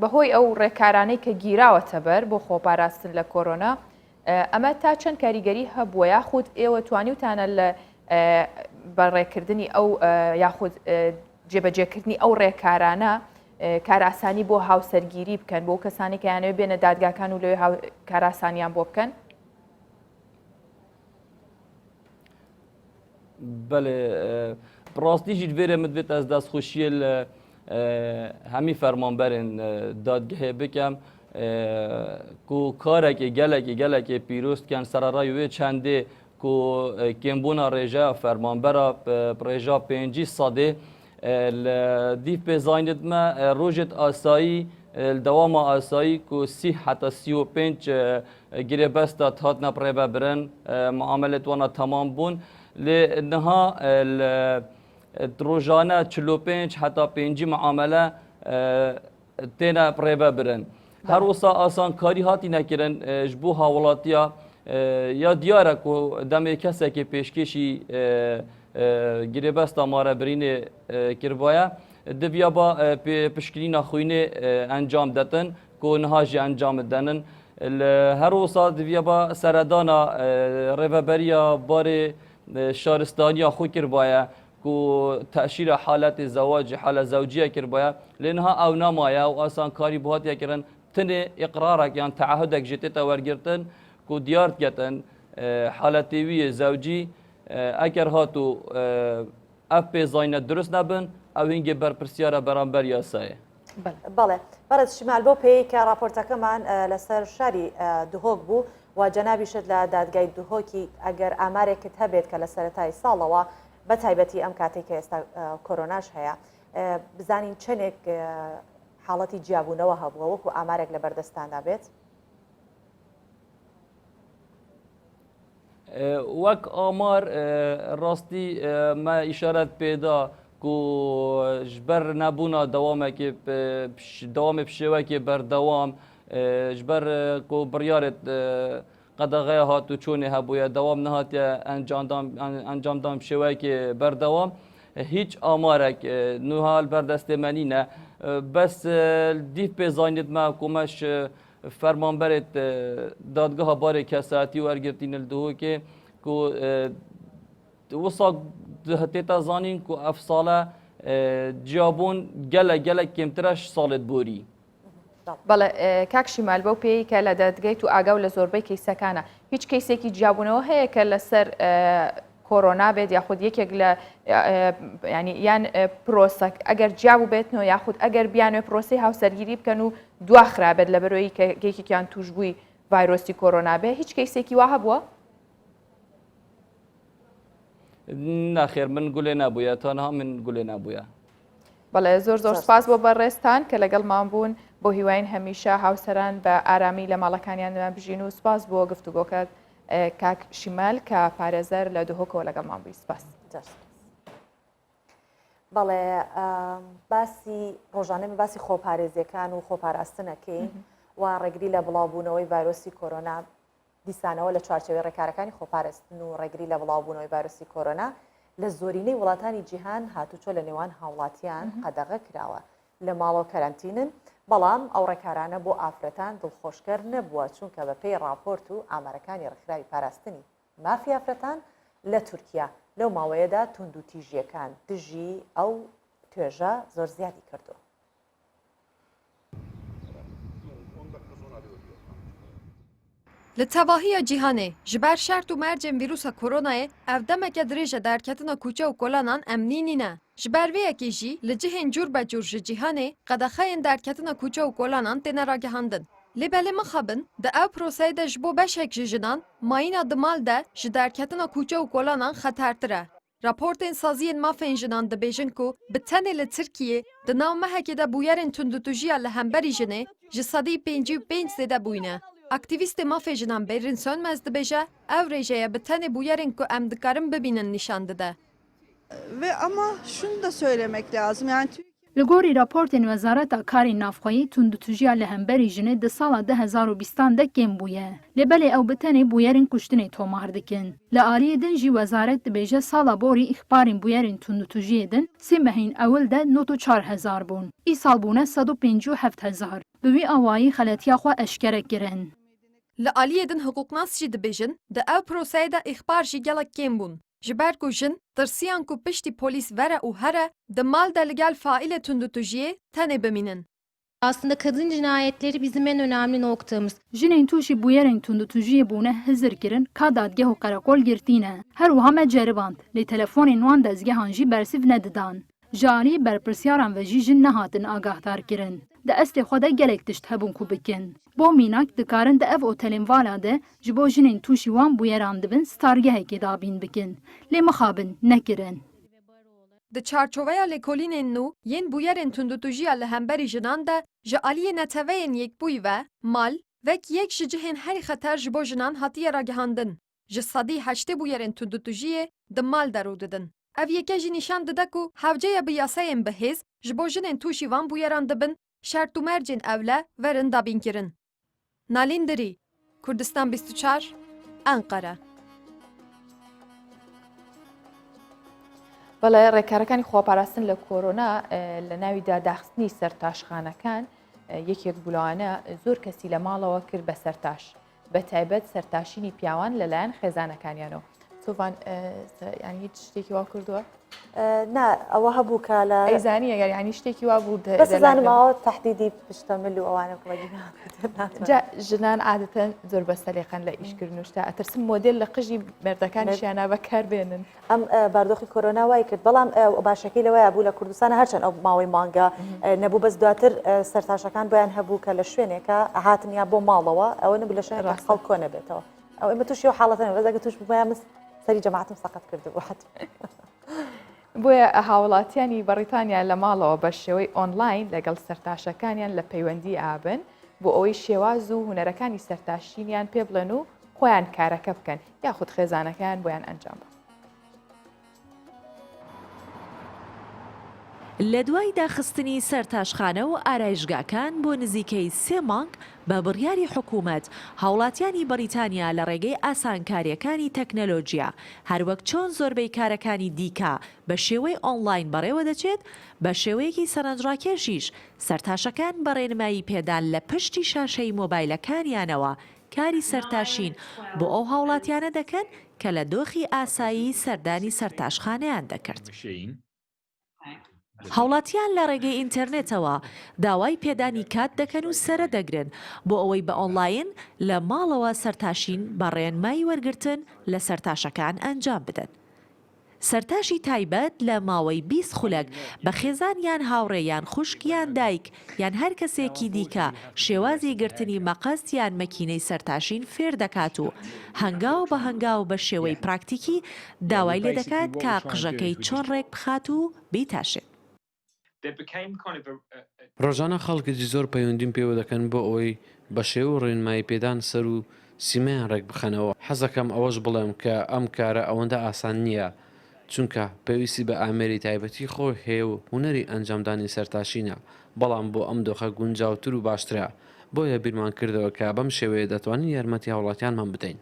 بەهۆی ئەو ڕێکارانەی کە گیراوەتە بەر بۆ خۆپاراستن لە کۆرۆنا ئەمە تا چەند کاریگەری هەبووە یاخود ئێوە توانیوتانە لە بەڕێکردنی ئەو یاخود جێبەجێکردنی ئەو ڕێکارانە کاراسانی بۆ هاوسەرگیری بکەن بۆ کەسانی کە یانەوێ بێنە دادگاکان و لەوێ کاراسانیان بۆ بکەن؟ بله براستیجی دوێرە مدوێت ئەس دەستخۆشیە لە همی فرمانبرین دادگاه بکم کو کارکی گلکی پیروست کن سرارای وی چنده کو کمبونا رژا فرمانبرا رژا 5 ساده دیف بزایند ما روجت آسایی دوام آسایی کو 30 حتی 35 گیره بستا تات نپره برن معاملت وانا تمام بون لنها روزانه 45 حتی 5 معامله تینا پریبه برن هر وسا آسان کاری هاتی نکرن جبو هاولاتیا یا دیاره کو دم کسی که پیشکشی گریبست ماره برینه کربایا دویا با پشکلین خوینه انجام دادن کو نهاجی انجام دادن هر وسا دویا با سردانا ریوبریا بار شارستانیا خو کربایا کو تأشیر حالت زواج حالت زوجیه کربایا لانها او نمایا و آسان کاری بهات یکرن تنه اقرارک یعنی تعهدک جتت ورگرتن کو دیارت گتن حالت وی زوجی اگر هاتو اف زاینه درست نبن او هنگی برپرسیاره برانبر یاسایه بله برز شمال بۆ پێی کە راپۆرتەکەمان لەسەر شاری دهۆک بوو و جەنابیشت لە دادگای دهۆکی ئەگەر ئامارێکت هەبێت کە لە سەرەتای ساڵەوە بە تایبەتی ئەم کاتێک کە ئێستا کۆرۆناش هەیە بزانین چەندێک حاڵەتی جیابوونەوە هەبووە وەکو ئامارێک لە بەردەستاندا بێت وەک ئامار ڕاستی ما ئیشارەت پێدا کو جبر نبونا دوام بشوکی بردوام جبر کو بریارت قدغه هات و چونه هبویا دوام نهات انجام دام بشوکی بردوام هیچ آمارک نوحال بردست منی نه بس دیف بزاینت ما کمش فرمانبرت دادگاه بار کساتی و ارگرتین الدهو که وصل تیتا زانین کو افصاله جابون گله کمترش سالت بوری بەڵێ کاکشیمال بەو پێی کە لە دەدگەیت و ئاگا و لە زۆربەی کەیسەکانە هیچ کەیسێکی جیابوونەوە هەیە کە لەسەر کۆرۆنا بێت یاخود یەکێک لە یان پرۆسەک ئەگەر جیابوو بێتنەوە یاخود ئەگەر بیانوێ پرۆسی هاوسەرگیری بکەن و دوا خرابێت لە بەرەوەی کە گەیکێکیان توش بووی ڤایرۆسی کۆرۆنا بێ هیچ کەیسێکی وا هەبووە؟ ناخێر من گولێ نبووە تەنها من گولێ نبووە. بەڵێ زۆر سپاس بۆ بەڕێستان کە لەگەڵمان بوون بۆ هیواین هەمیشە هاوسەران بە ئارامی لە ماڵەکانیان بژین و سپاس بۆ گفتوگۆکەت کاک شیمال کە پارێزەر لە دهۆکەوە لەگەڵمان بووی سپاس. بەڵێ باسی ڕۆژانەی باسی خۆپارێزیەکان و خۆپاراستنەکەین و ڕێگری لە بڵاوبوونەوەی ڤایرۆسی کۆرۆنا دیسانەوە لە چوارچێوەی ڕێکارەکانی خۆپاراستن و ڕێگری لە بڵاوبوونەوەی ڤایرۆسی کۆرۆنا لە زۆرینەی وڵاتانی جیهان هاتوچۆ لە نێوان هاوڵاتیان قەدەغە کراوە لە ماڵەوە کەرەنتینن بەڵام ئەو ڕێکارانە بۆ ئافرەتان دڵخۆشکەر نەبووە چونکە بەپێی راپۆرت و ئامارەکانی ڕێکخراوی پاراستنی مافی ئافرەتان لە تورکیا لەو ماوەیەدا توند و تیژیەکان دژی ئەو توێژە زۆر زیادی کردووە. Li tevahiya cîhanê ji ber şert û mercên vîrusa Koronayê ev demeke dirêj e derketina kûçe û kolanan emnî nîne. Ji ber vê yekê jî li cihên cûr becûr ji cîhanê qedexeyên derketina kûçe û kolanan têne ragihandin. Lê belê mixabin di ev proseyê de ji bo beşek ji jinan mayîna di mal de ji derketina kûçe û kolanan xetertir e. Raportên saziyên mafên jinan dibêjin ku bi tenê li Tirkiyê di nav mehekê de bûyerên tundutûjiya li hemberî jinê ji sedî 55 zêde bûyne. Aktivîstê mafê jinan Berrin Sönmez dibêje ev rêjeye bi tenê bûyerên ku em dikarin bibînin nîşan dide. Ve ama şunu da söylemek lazım yani Li gorî raportên Wezareta Karên Navxweyî tundutûjiya li hemberî jinê di sala 2020 de kêm bûye. Lê belê ew bi tenê bûyerên kuştinê tomar dikin. Li aliyê din jî wezaret dibêje sala borî îxbarên bûyerên tundutûjiyê din sê mehîn ewil de 94,000 bûn. Îsal bûne 157,000. Bi wî awayî xeletiya xwe eşkere kirin. Li aliyê din hukuknas jî dibêjin di ev proseyê de îxbar jî gelek kêm bûn. Ji ber ku jin tirsiyan ku piştî polîs vere û here di mal de li gel faîlê tundutûjiyê tenê bimînin. Aslında kadın cinayetleri bizim en önemli noktamız. Jinên tûşî bûyerên tundutûjiyê bûne hizir kirin, ka dadgeh û qerekol girtîne. Her wiha me ceriband, lê telefonên wan dezgehan jî bersiv nedidan. Ji aliyê berpirsyaran ve jî jin nehatin agahdar kirin. Di estê xwe de gelek tişt hebûn ku bikin. Bo mînak dikarin di ev otelên vala de ji bo jinên tûşî wan bûyeran dibin stargehekê dabîn bikin. Lê mixabin nekirin. Di çarçoveya lêkolînên nû yên bûyerên tundutûjiya li hemberî jinan de ji aliyê neteveyên yekbûyî ve mal vek yek ji cihên herî xeter ji bo jinan hatiye ragihandin. Ji sedî heştê bûyerên tundutûjiyê di mal derû didin. Ev yeke jî nîşan dide ku hewceya bi yasayên bihêz ji bo jinên tûşî wan bûyeran dibin şert û mercên evle verin dabînkirin. Nalîn Dirî, Kurdistan 24, Ankara. بەڵێ ڕێکارەکانی خۆپاراستن لە کۆرۆنا لە ناویدا داخستنی سەرتاشخانەکان یەکێک بولەوانە زۆر کەسی لە ماڵەوە کرد بە سەرتاش بە تایبەت سەرتاشینی پیاوان لەلایەن خێزانەکانیانەوە. سۆڤان ینی هیچ شتێکی وا کردووە؟ نا ئەوە هەبوو کە لە ئەیزانی ئەگەر ینی شتێکی وا بوو دەزانمەوە تهدیدی پشتەمل و ئەوانە ژنان عادەتەن زۆر بەسەلێقەن لە ئیشکردن و شتا ئەترسم مۆدل لە قژی مێردەکانیشیانە بەکاربێنن. ئەم باردۆخی کۆرۆنا وای کرد بەڵام باشەکەی لەوەیە بوو لە کوردستانە هەرچەند ئەو ماوەی مانگە نەبوو بەس دواتر سەرتاشەکان بۆیان هەبوو کە لە شوێنێکە هاتنیا بۆ ماڵەوە ئەوە نەبوو لە شوێنێک خەڵک کۆ نەبێتەوە. ئەو ئێمە تووشی و حاڵەتەن بەزەگە توش بوویان سەری جەماعەتم سەقەت کردبوو حتما. بۆیە هاوڵاتیانی بەریتانیا لە ماڵەوە بە شێوەی ئۆنلاین لەگەڵ سەرتاشەکانیان لە پەیوەندی ئابن بۆ ئەوەی شێواز و هونەرەکانی سەرتاشینیان پێ بڵێن و خۆیان کارەکە بکەن یاخود خێزانەکان بۆیان ئەنجام بە. لە دوای داخستنی سەرتاشخانە و ئارایشگاکان بۆ نزیکەی 3 مانگ بە بڕیاری حکوومەت هاوڵاتیانی بەریتانیا لە ڕێگەی ئاسانکاریەکانی تەکنەلۆجیا هەروەک چۆن زۆربەی کارەکانی دیکە بە شێوەی ئۆنلاین بەڕێوە دەچێت بە شێوەیەکی سەرنجڕاکێشیش سەرتاشەکان بە ڕێنمایی پێدان لە پشتی شاشەی مۆبایلەکانیانەوە کاری سەرتاشین بۆ ئەو هاوڵاتیانە دەکەن کە لە دۆخی ئاسایی سەردانی سەرتاشخانەیان دەکرد. هاوڵاتیان لە ڕێگەی ئینتەرنێتەوە داوای پێدانی کات دەکەن و سرە دەگرن بۆ ئەوەی بە ئۆنلاین لە ماڵەوە سەرتاشین بە ڕێنمایی وەرگرتن لە سەرتاشەکان ئەنجام بدەن. سەرتاشی تایبەت لە ماوەی 20 خولەک بە خێزان یان هاوڕێ یان خوشک یان دایک یان هەر کەسێکی دیکە شێوازی گرتنی مەقەست یان مەکینەی سەرتاشین فێر دەکات و هەنگاو بە هەنگاو بە شێوەی پراکتیکی داوای لێ دەکات کە قژەکەی چۆن ڕێک بخات و بیتاشێت. ڕۆژانە خەڵکێکی زۆر پەیوەندیم پێوە دەکەن بۆ ئەوەی بە شێوە ڕێنمایی پێدان سەر و سیمەیان ڕێک بخەنەوە. حەزەکەم ئەوەش بڵێم کە ئەم کارە ئەوەندە ئاسان نییە چونکە پێویستی بە ئامێری تایبەتی خۆ هەیە و هوەری ئەنجامدانی سەرتاشینە بەڵام بۆ ئەم دۆخە گونجاوتر و باشترە بۆیە بیرمان کردەوە کە بەم شێوەیە دەتوانین یارمەتی هاوڵاتیانمان بدەین.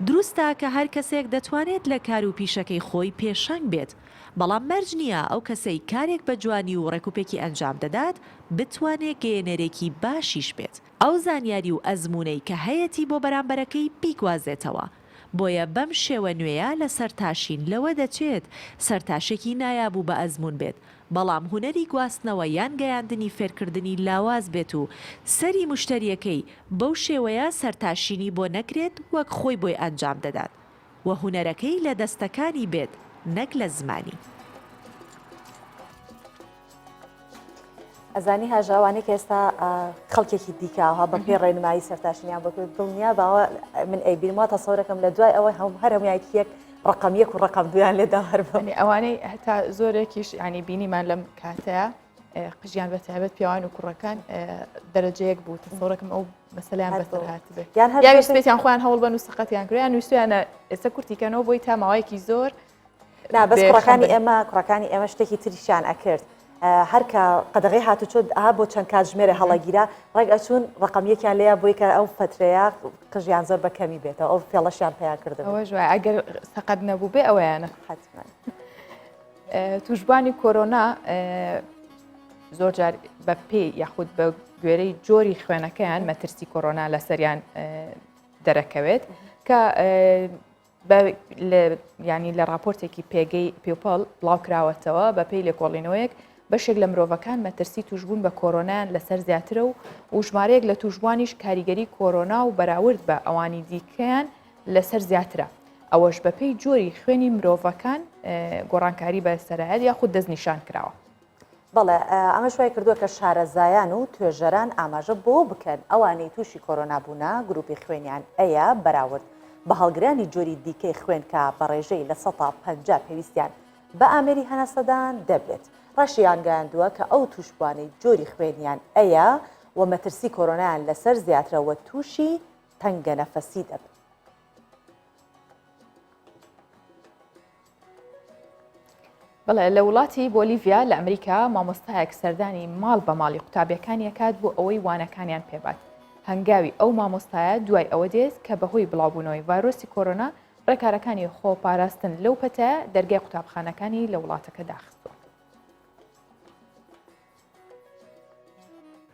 دروستە کە هەر کەسێک دەتوانێت لە کار و پیشەکەی خۆی پێشەنگ بێت بەڵام مەرج نییە ئەو کەسەی کارێک بە جوانی و ڕێکوپێکی ئەنجام دەدات بتوانێت گەیەنەرێکی باشیش بێت ئەو زانیاری و ئەزمونەی کە هەیەی بۆ بەرامبەرەکەی بیگوازێتەوە بۆیە بەم شێوە نوێیە لە سەرتاشین لەوە دەچێت سەرتاشێکی نایابوو بە ئەزمون بێت بەڵام هوەری گواستنەوە یان گەیاندنی فێرکردنی لاواز بێت و سەری مشتریەکەی بەو شێوەیە سەرتاشینی بۆ نەکرێت وەک خۆی بۆی ئەنجام دەدات و هوەرەکەی لە دەستەکانی بێت نەک لە زمانی. ئەزانی هاژاوانێک ئێستا خەڵکێکی دیکەها بە پێ ڕێنمایی سەرتاشینیان بکرد دڵنیا باوە من ئەیبیرما تەسەورەکەم لە دوای ئەوەی هەموویەک ڕقم یەک و ڕقم دویان لێدا هەربنی ئەوانەی هەتا زۆرێکیش ینی بینیمان لەم کاتەیە قژیان بە تایبەت پیاوان و کوڕەکان دەرەجەیەک بوو تەسەورەکەم ئەو مەسەلیان بەسەر هاتبێت یان ویستیان خۆیان هەوڵ بن و سەقەتیان کردیان ویستیانە ئێستا کورتیکەنەوە بۆی تا ماوەیەکی زۆر بەس کوڕەکانی ئێمە شتێکی تریشیان ئەکرد هەرکە قەدەغی هاتوچۆ بۆ چەند کاتژمێرە هەڵەگیرا ڕێک ئەچوون ڕقمیەکیان لەیە بۆی کە ئەو فترەیە قژیان زۆر بەکەمی بێتەوە ئەو فێڵەشیان پێیان کردن ئەوە ژوای ئەگەر سەقەت نەبوو بێ ئەوەیانە حتمما توشبانی کۆرۆنا زۆر جار بە پێ یاخود بە گوێرەی جۆری خوێنەکەیان مەترسی کۆرۆنا لەسەریان دەرەکەوێت کە ینی لە راپۆرتێکی پێگەی پێپڵ بڵاو کراوەتەوە بە پێی لێکۆڵینەوەیەک بەشێک لە مرۆڤەکان مەترسی توشبوون بە کۆرۆنایان لەسەر زیاترە و ژمارەیەک لە توشبوانیش کاریگەری کۆرۆنا و بەراورد بە ئەوانی دیکەیان لەسەر زیاترە ئەوەش بە پێی جۆری خوێنی مرۆڤەکان گۆڕانکاری بە سەرایەت یاخود دەستنیشان کراوە. بەڵێ ئەمە شوای کردووە کە شارەزایان و توێژەران ئاماژە بۆ بکەن ئەوانەی تووشی کۆرۆنا بوونا گروپی خوێنیان ئەیە بەراورد بە هەڵگرانی جۆری دیکەی خوێن کە بە ڕێژەی لە 150 پێویستیان بە ئامێری هەناسەدان دەبێت. ڕەشیان گەیاندووە کە ئەو توشبوانەی جۆری خوێنیان ئەیە و مەترسی کۆرۆنایان لەسەر زیاترەوە تووشی تەنگە نەفەسی دەبێت. بەڵێ لە وڵاتی بۆلیڤیا لە ئەمریکا مامۆستایەک سەردانی ماڵ بە ماڵی قوتابیەکان یەکات بۆ ئەوەی وانەکانیان پێبات. هەنگاوی ئەو مامۆستایە دوای ئەوە دێت کە بەهۆی بڵاوبوونەوەی ڤایرۆسی کۆرۆنا ڕێکارەکانی خۆپاراستن لەو پەتە دەرگای قوتابخانەکانی لە وڵاتەکە داخستووە.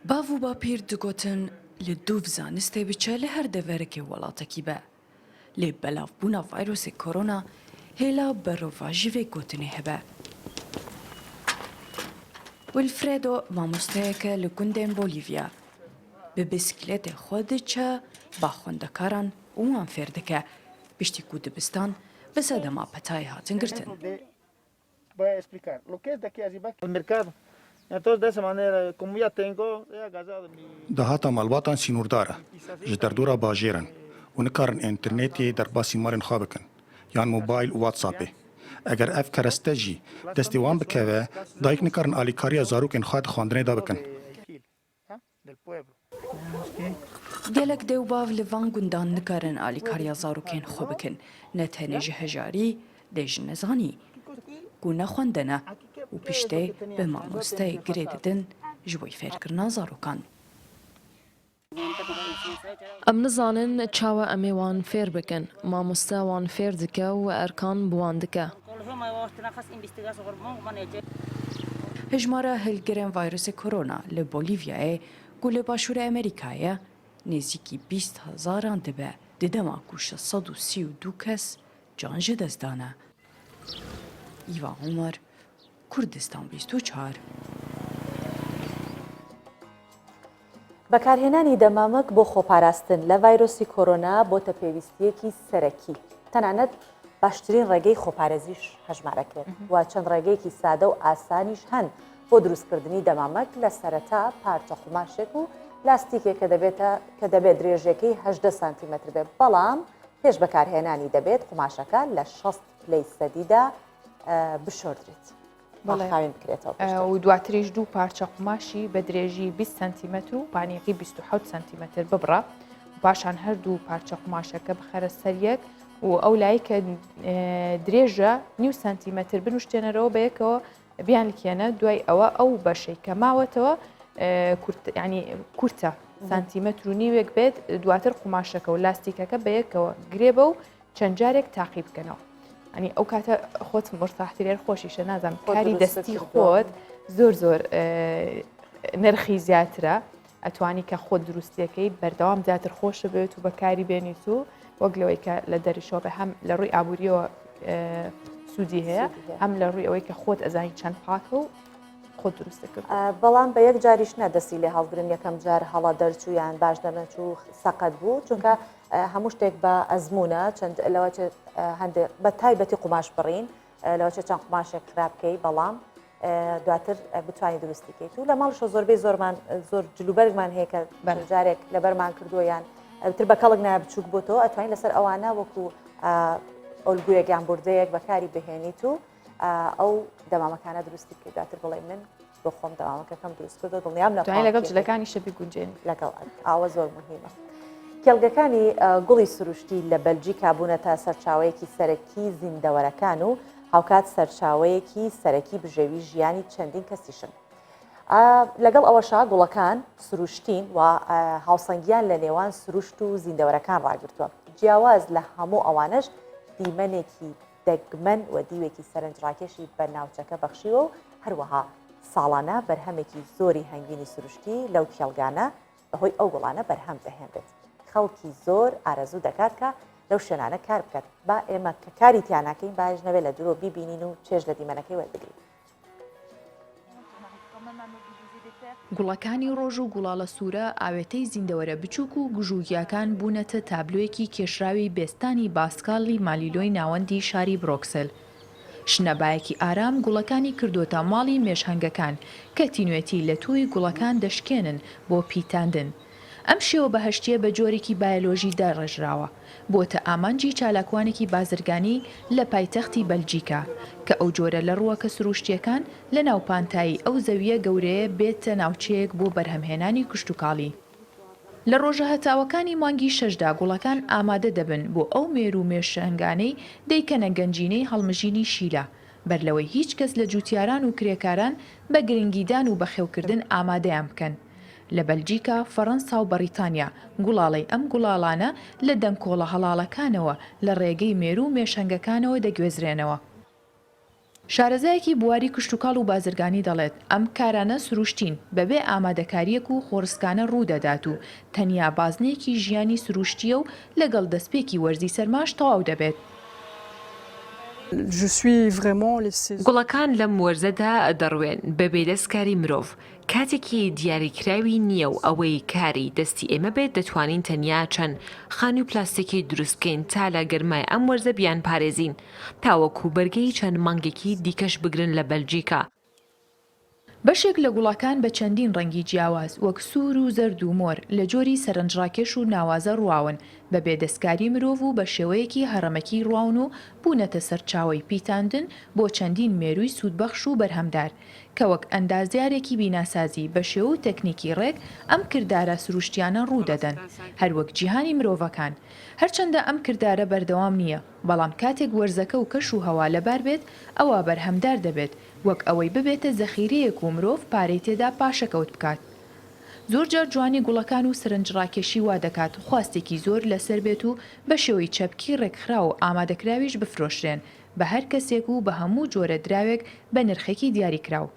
باو و باپیر دگوتن لە دوو زانستێ بچە لە هەر دەڤەرەکێ وڵاتەکی بە لێ بەلاوبوونا ڤایرۆسی کۆرۆنا هێلا بەرۆڤاژیڤێ گوتنێ هەبە. ویلفرێدۆ مامۆستەیەکە لە گوندێن بۆلیڤیا بە بسکلێتێ خۆ دەچە با خوێندەکاران وان فێر دەکە پشتی کو دبستان بەسە دەما پەتای هاتن گرتن. داهاتا مالباتان سینوردارە ji derdora bajêrin û nikarin internetê derbasî malên xwe bikin yan mobayl û WhatsAppê. Eger ev kereste jî destê wan bikeve, dayîk nikarin alîkariya zarokên xwe di xwandinê de bikin. gelek dewbav li van gundan nikarin alîkariya zarokên xwe bikin ne tenê ji hejarî dê ji nezanî ku nexwende ne û piştê bi mamosteyê girê didin ji bo fêrkirina zarokan. Em nizanin çawa em ê wan fêr bikin, mamoste wan fêr dike û erkan bi wan dike. Hejmara hilgirên vayrosê korona li Bolîvyayê ku li başûrê Amerîkayê nêzîkî 20,000 dibe di dema ku 632 kes can ji dest dane. Îvan Umar, Kurdistan 24. بەکارهێنانی دەمامک بۆ خۆپاراستن لە ڤایرۆسی کۆرۆنا بۆتە پێویستیەکی سەرەکی تەنانەت باشترین ڕێگەی خۆپارێزیش هەژمارەکرێت و چەند ڕێگەیەکی سادە و ئاسانیش هەن بۆ دروستکردنی دەمامک لە سەرەتا پارچە قوماشێک و لاستیکێک کە دەبێت درێژەکەی 18 سانتیمەتر بێت بەڵام پێش بەکارهێنانی دەبێت قوماشەکە لە 60 پلەی سەدیدا بشۆردرێت. و دواتریش دوو پارچە قوماشی بە درێژی 20 سانتیمەتر و پانیەکەی 27 سانتیمەتر ببڕە پاشان هەردوو پارچە قوماشەکە بخەرە سەریەک و ئەو لای کە درێژە نیو سانتیمەتر بنوشتێنەرەوە بەیەکەوە بیان لکێنە دوای ئەوە ئەو بەشەی کە ماوەتەوە ینی کورتە سانتیمەتر و نیوێک بێت دواتر قوماشەکە و لاستیکەکە بەیەکەوە گرێبە و چەند جارێک تاقی بکەنەوە. ئەنی ئەو کاتە خۆت مرتاحترێر خۆشیشە نازانم کاری دەستی خۆت زۆر نرخی زیاترە ئەتوانی کە خۆت دروستیەکەی بەردەوام زیاتر خۆشە بێت و بەکاری بێنیت و وەک لەوەی کە لە دەریشەوە بە هەم لە ڕووی ئابوووریەوە سوودی هەیە هەم لە ڕووی ئەوەی کە خۆت ئەزانی چەند پاکە و خۆت دروستەکرد. بەڵام بە یەک جاریش نەدەستی لێ هەڵگرن یەکەم جار هەڵا دەرچوویان باش دەرنەچوو سەقەت بوو چونکە هەموو شتێک بە ئەزمونە چەند لەوە هەندێک بە تایبەتی قوماش بڕین لەوە چەند قوماشێک خراپکەی بەڵام دواتر بتوانانی دروستیکەیت و لە ماڵشە زۆربەی زۆر جلوبەرگمان هەیە کە جارێک لەبەرمان کردویان تر بە کەڵک نایە بچووک بۆتەوە ئەتوانین لەسەر ئەوانە وەکو ئۆلگویەکیان بردەیەک بەکاری بهێنیت و ئەو دەمامەکانە دروستی کرد دواتر بڵێ من بۆ خۆم دەمامەکەکەم دروست کردو دڵنیام لەگەڵ جلەکانی شەبی گونجێن لەگەڵ ئاوە زۆر مهمە. کێڵگەکانی گوڵی سروشتی لە بەلجیکا بوونەتە سەرچاوەیەکی سەرەکی زیندەوەرەکان و هاوکات سەرچاوەیەکی سەرەکی بژێوی ژیانی چەندین کەسیشن. لەگەڵ ئەوەشا گوڵەکان سروشتین و هاوسەنگیان لە نێوان سروشت و زیندەوەرەکان ڕاگرتووە. جیاواز لە هەموو ئەوانش دیمەنێکی دەگمەن و دیوێکی سەرنجڕاکێشی بە ناوچەکە بەخشیوە و هەروەها ساڵانە بەرهەمێکی زۆری هەنگینی سروشتی لەو کێڵگانە بەهۆی ئەو گوڵانە بەرهەم دەهێنرێت. خەڵکی زۆر ئارەزوو دەکات کە لەو شوێنانە کار بکات با ئێمە کە کاری تیاناکەین باش نەوێت لە درۆ بیبینین و چێژ لە دیمەنەکەی وەردەگرین. گوڵەکانی ڕۆژ و گوڵاڵە سوورە ئاوێتەی زیندەوەرە بچووک و گژوگیاکان بوونەتە تابلۆیەکی کێشراوی بێستانی باسکاڵی مالیلۆی ناوەندی شاری برۆکسل. شنەبایەکی ئارام گوڵەکانی کردوتە ماڵی مێشهەنگەکان کە تینوێتی لە توی گوڵەکان دەشکێنن بۆ پیتاندن. ئەم شێوە بەهشتیە بە جۆرێکی بایۆلۆژی داڕێژراوە بۆتە ئامانجی چالاکوانێکی بازرگانی لە پایتەختی بەلجیکا کە ئەو جۆرە لە ڕووەکە سروشتیەکان لە ناوپانتایی ئەو زەویە گەورەیە بێتە ناوچەیەک بۆ بەرهەمهێنانی کشتتوکاڵی. لە ڕۆژە هەتاوەکانی مانگی شەشدا گوڵەکان ئامادە دەبن بۆ ئەو مێر و مێشەنگانەی دەیکەنە گەنجینەی هەڵمژینی شیلە بەر لەوەی هیچ کەس لە جوتیاران و کرێکاران بە گرنگیدان و بەخێوکردن ئامادەیان بکەن. لە بەلجیکا، فەڕەنسا و بەریتانیا گوڵاڵی ئەم گوڵاڵانە لە دەنگکۆڵە هەڵاڵەکانەوە لە ڕێگەی مێرو و مێشەنگەکانەوە دەگوێزرێنەوە. شارەزایەکی بواری کشتتوکاڵ و بازرگانی دەڵێت ئەم کارانە سروشتین بەبێ ئامادەکاریەک و خۆرسکانە ڕوودەدات و تەنیا بازنێکی ژیانی سروشتیە و لەگەڵ دەستپێکی وەرزی سەرماش تەواو دەبێت. گوڵەکان لەم وەرزەدا دەڕوێن بە بێدەستکاری مرۆڤ کاتێکی دیاریکراوی نییە و ئەوەی کاری دەستی ئێمە بێت دەتوانین تەنیا چەند خانی و پلاستێکی دروستکەین تا لە گەرمای ئەم وەرزە بیان پارێزین تاوەکو بەرگەی چەند مانگێکی دیکەش بگرن لە بەلجیکا. بەشێک لە گوڵەکان بە چەندین ڕەنگی جیاواز وەک سوور و زەرد و مۆر لە جۆری سەرنجڕاکێش و ناوازە ڕواون بە بێدەستکاری مرۆڤ و بە شێوەیەکی هەڕەمەکی ڕواون و بوونەتە سەرچاوی پیتاندن بۆ چەندین مێرووی سوودبەخش و بەرهەمدار کە وەک ئەندازیارێکی بیناسازی بە شێوە و تەکنیکی ڕێک ئەم کردارە سروشتیانە ڕوودەدەن هەروەک جیهانی مرۆڤەکان هەرچەندە ئەم کردارە بەردەوام نییە بەڵام کاتێک وەرزەکە و کەش و هەوا لەبار بێت ئەوە بەرهەمدار دەبێت وەک ئەوەی ببێتە زەخیرەیەک و مرۆڤ پارەی تێدا پاشەکەوت بکات زۆرجار جوانی گوڵەکان و سەرنجڕاکێشی وا دەکات خواستێکی زۆر لەسەر بێت و بە شێوەی چەپکی ڕێکخرا و ئامادەکراویش بفرۆشرێن بە هەر کەسێک و بە هەموو جۆرە دراوێک بە نرخێکی دیاریکراو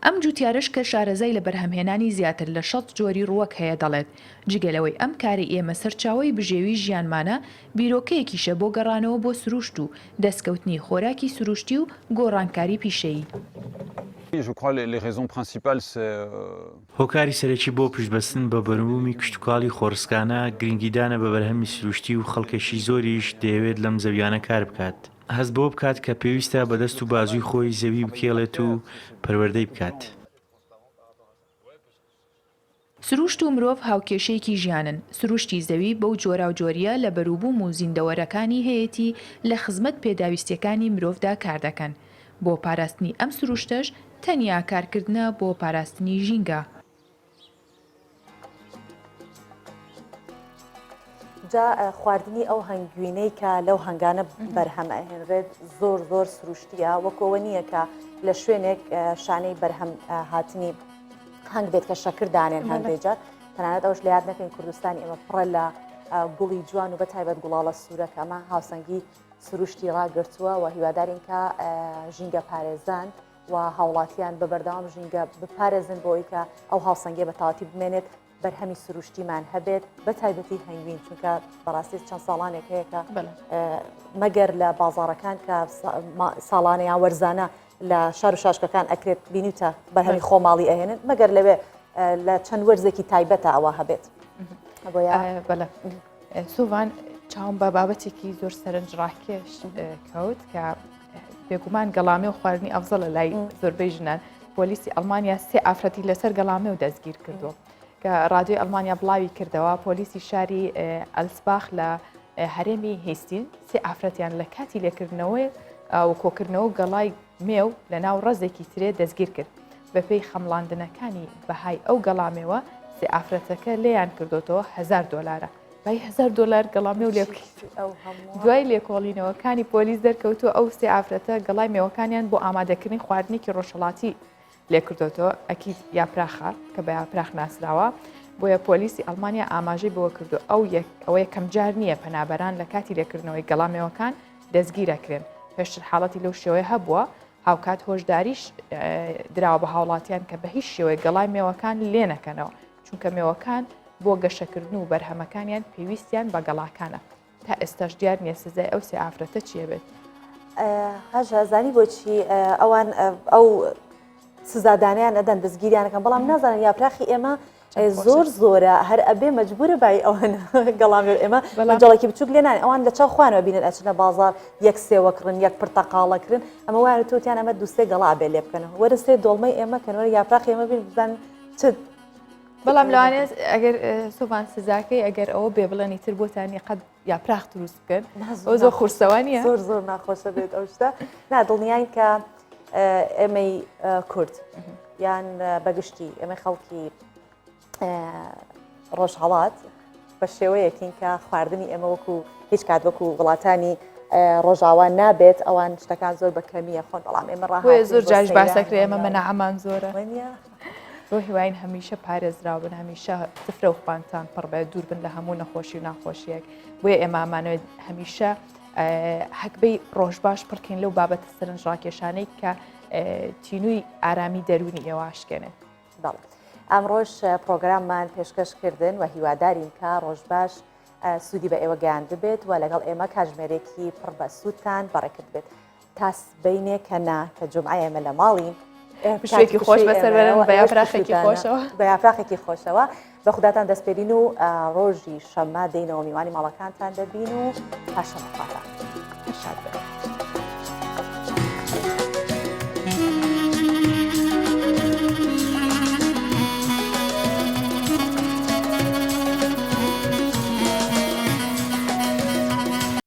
ئەم جوتیارش کە شارەزای لە بەرهەمهێنانی زیاتر لە 100 جۆری ڕووەک هەیە دەڵێت جگەلەوەی ئەم کاری ئێمە سەرچاوی بژێوی ژیانمانە بیرۆکەیەکیشە بۆ گەڕانەوە بۆ سروشت و دەستکەوتنی خۆراکی سروشتی و گۆڕانکاری پیشەیی هۆکاری سەرەکی بۆ پشتبەستن بە بەرهەمی کشتتوکاڵی خۆرسکانە گرنگیدانە بە بەرهەمی سروشتی و خەڵکەشی زۆریش دەیەوێت لەم زەویانە کار بکات هەست بۆ بکات کە پێویستە بەدەست و بازووی خۆی زەوی بکێڵێت و پەروەردەی بکات سروشت و مرۆڤ هاوکێشەیەکی ژیانن سروشتی زەوی بەو جۆرا و جۆریە لە بەروبووم و زیندەوەرەکانی هەیەی لە خزمەت پێداویستیەکانی مرۆڤدا کار دەکەن بۆ پاراستنی ئەم سروشتەش تەنیا کارکردنە بۆ پاراستنی ژینگە جا خواردنی ئەو هەنگوینەی کە لەو هەنگانە بەرهەم ئەهێنرێت زۆر سروشتیە وەکەوە نییە کە لە شوێنێک شانەی بەرهەم هاتنی هەنگ بێت کە شەکردانێن هەندێکجار تەنانەت ئەوش لە یاد نەکەین کوردستانی ئێمە پڕە لە گوڵی جوان و بەتایبەت گوڵاڵە سوورەکە ئەمە هاوسەنگی سروشتی ڕاگرتووە و هیوادارین کە ژینگە پارێزان و هاوڵاتیان بە بەردەوام ژینگە بپارێزن بۆی کە ئەو هاوسەنگێ بە تاواتی بمێنێت بەرهەمی سروشتیمان هەبێت بە تایبەتی هەنگوین چونکە بەڕاستی چەند ساڵانێک هەیە کە مەگەر لە بازاڕەکان کە ساڵانەیان وەرزانە لە شار و شاشکەکان ئەکرێت بینیتە بەرهەمی خۆماڵی ئەهێنن مەگەر لەوێ لە چەند وەرزێکی تایبەتە ئەوە هەبێت بەڵێ سوڤان چاوم بە بابەتێکی زۆر سەرنجڕاکێش کەوت کە بێگومان گەڵامێ و خواردنی ئەفزەڵ لە لای زۆربەی ژنان پۆلیسی ئەڵمانیا 3 ئافرەتی لەسەر گەڵامێ و دەستگیر کردو کە ڕادیۆی ئەڵمانیا بڵاوی کردەوە پۆلیسی شاری ئەلسباخ لە هەرێمی هێستین 3 ئافرەتیان لە کاتی لێکردنەوەی و کۆکردنەوە گەڵای مێو لە ناو ڕەزێکی ترێ دەستگیر کرد بەپێی خەمڵاندنەکانی بەهای ئەو گەڵامێوە 3 ئافرەتەکە لێیان کردوتەوە $1000 بای $1000 گەڵامێ و لێ بکەیت دوای لێکۆڵینەوەکانی پۆلیس دەرکەوتووە ئەو 3 ئافرەتە گەڵای مێوەکانیان بۆ ئامادەکردنی خواردنێکی ڕۆژهەڵاتی لێکردوتەوە ئەکید یاپراخە کە بە یاپراخ ناسراوە بۆیە پۆلیسی ئەڵمانیا ئاماژەی بەوە کردو ئەوە یەکەم جار نییە پەنابەران لە کاتی لێکردنەوەی گەڵامێوەکان دەستگیرەکرێن پێشتر حاڵەتی لەو شێوەیە هەبووە هاوکات هۆشداریش دراوە بە هاوڵاتیان کە بە هیچ شێوەی گەڵای مێوەکان لێ نەکەنەوە چونکە مێوەکان بۆ گەشەکردن و بەرهەمەکانیان پێویستیان بە گەڵاکانە تا ئێستاش دیار نییە سزای ئەو 3 ئافرەتە چیە بێت هەژە زانی بۆچی ئەوان ئەو سزادانیان ئەدەن دەستگیریانەکەن بەڵام نازانن یاپراخی ئێمە زۆرە هەر ئەبێ مەجبورە بای ئەوەنە گەڵامێ ئێمە مەجاڵێکی بچوک لێنان ئەوان لە چاو خوانەوە بینن ئەچنە بازار 1 سێوەکردن 1 پرتەقاڵەکردن ئەمە وایە تۆتیان ئەمە 2 گەڵا بێ لێ بکەنەوە وەرە 3 دۆڵمەی ئێمە کەنەوە یاپراخی ئێمە بین بزان چ بەڵام لەوانێت ئەگەر سوڤان سزاکەی ئەگەر ئەوە بێ بڵێنی تر بۆتانی قەت یاپراخ دروست بکەن زۆر خورسەوانیە زۆر ناخۆشە بێت ئەو شتە دڵنیاین کە ئێمەی کورد یان بەگشتی ئێمە خەڵکی ڕۆژهەڵات بە شێوەیەکین کە خواردنی ئێمە وەکو هیچ کات وەکو وڵاتانی ڕۆژاوان نابێت ئەوان شتەکان زۆر بە کەمیە خۆن بەڵام ئێمە ڕاهات زۆر جاش باسەکرێ ئێمە مەنەعەمان زۆرە بۆ هیواین هەمیشە پارێزراون هەمیشە سفرە و خوانتان پڕ بێ دوور بن لە هەموو نەخۆشی و ناخۆشیەک بۆیە ئێمە ئەمانەوێت هەمیشە حەکبەی ڕۆژباش پڕکەین لەو بابەتە سەرنجڕاکێشانەی کە تینووی ئارامی دەرونی ئێواشکێنێت بەڵێ ئەمڕۆژ پرۆگراممان پێشکەشکردن و هیوادارین کە ڕۆژباش سوودی بە ئێوە گەیان ببێت و لەگەڵ ئێمە کاتژمێرێکی پڕ بە سوودتان بەڕێکرد بێت تاس بینێ کە نا کە جومعە ئێمە لە ماڵین شوێکی خۆش بەسەربەرن بە یاپراخێکی خۆشەوە بە یاپراخێکی خۆشەوە بە خوداتان دەستپێرین و ڕۆژی شەممە دێنەوە میوانی ماڵەکانتان دەبین و پاشەمەخواتان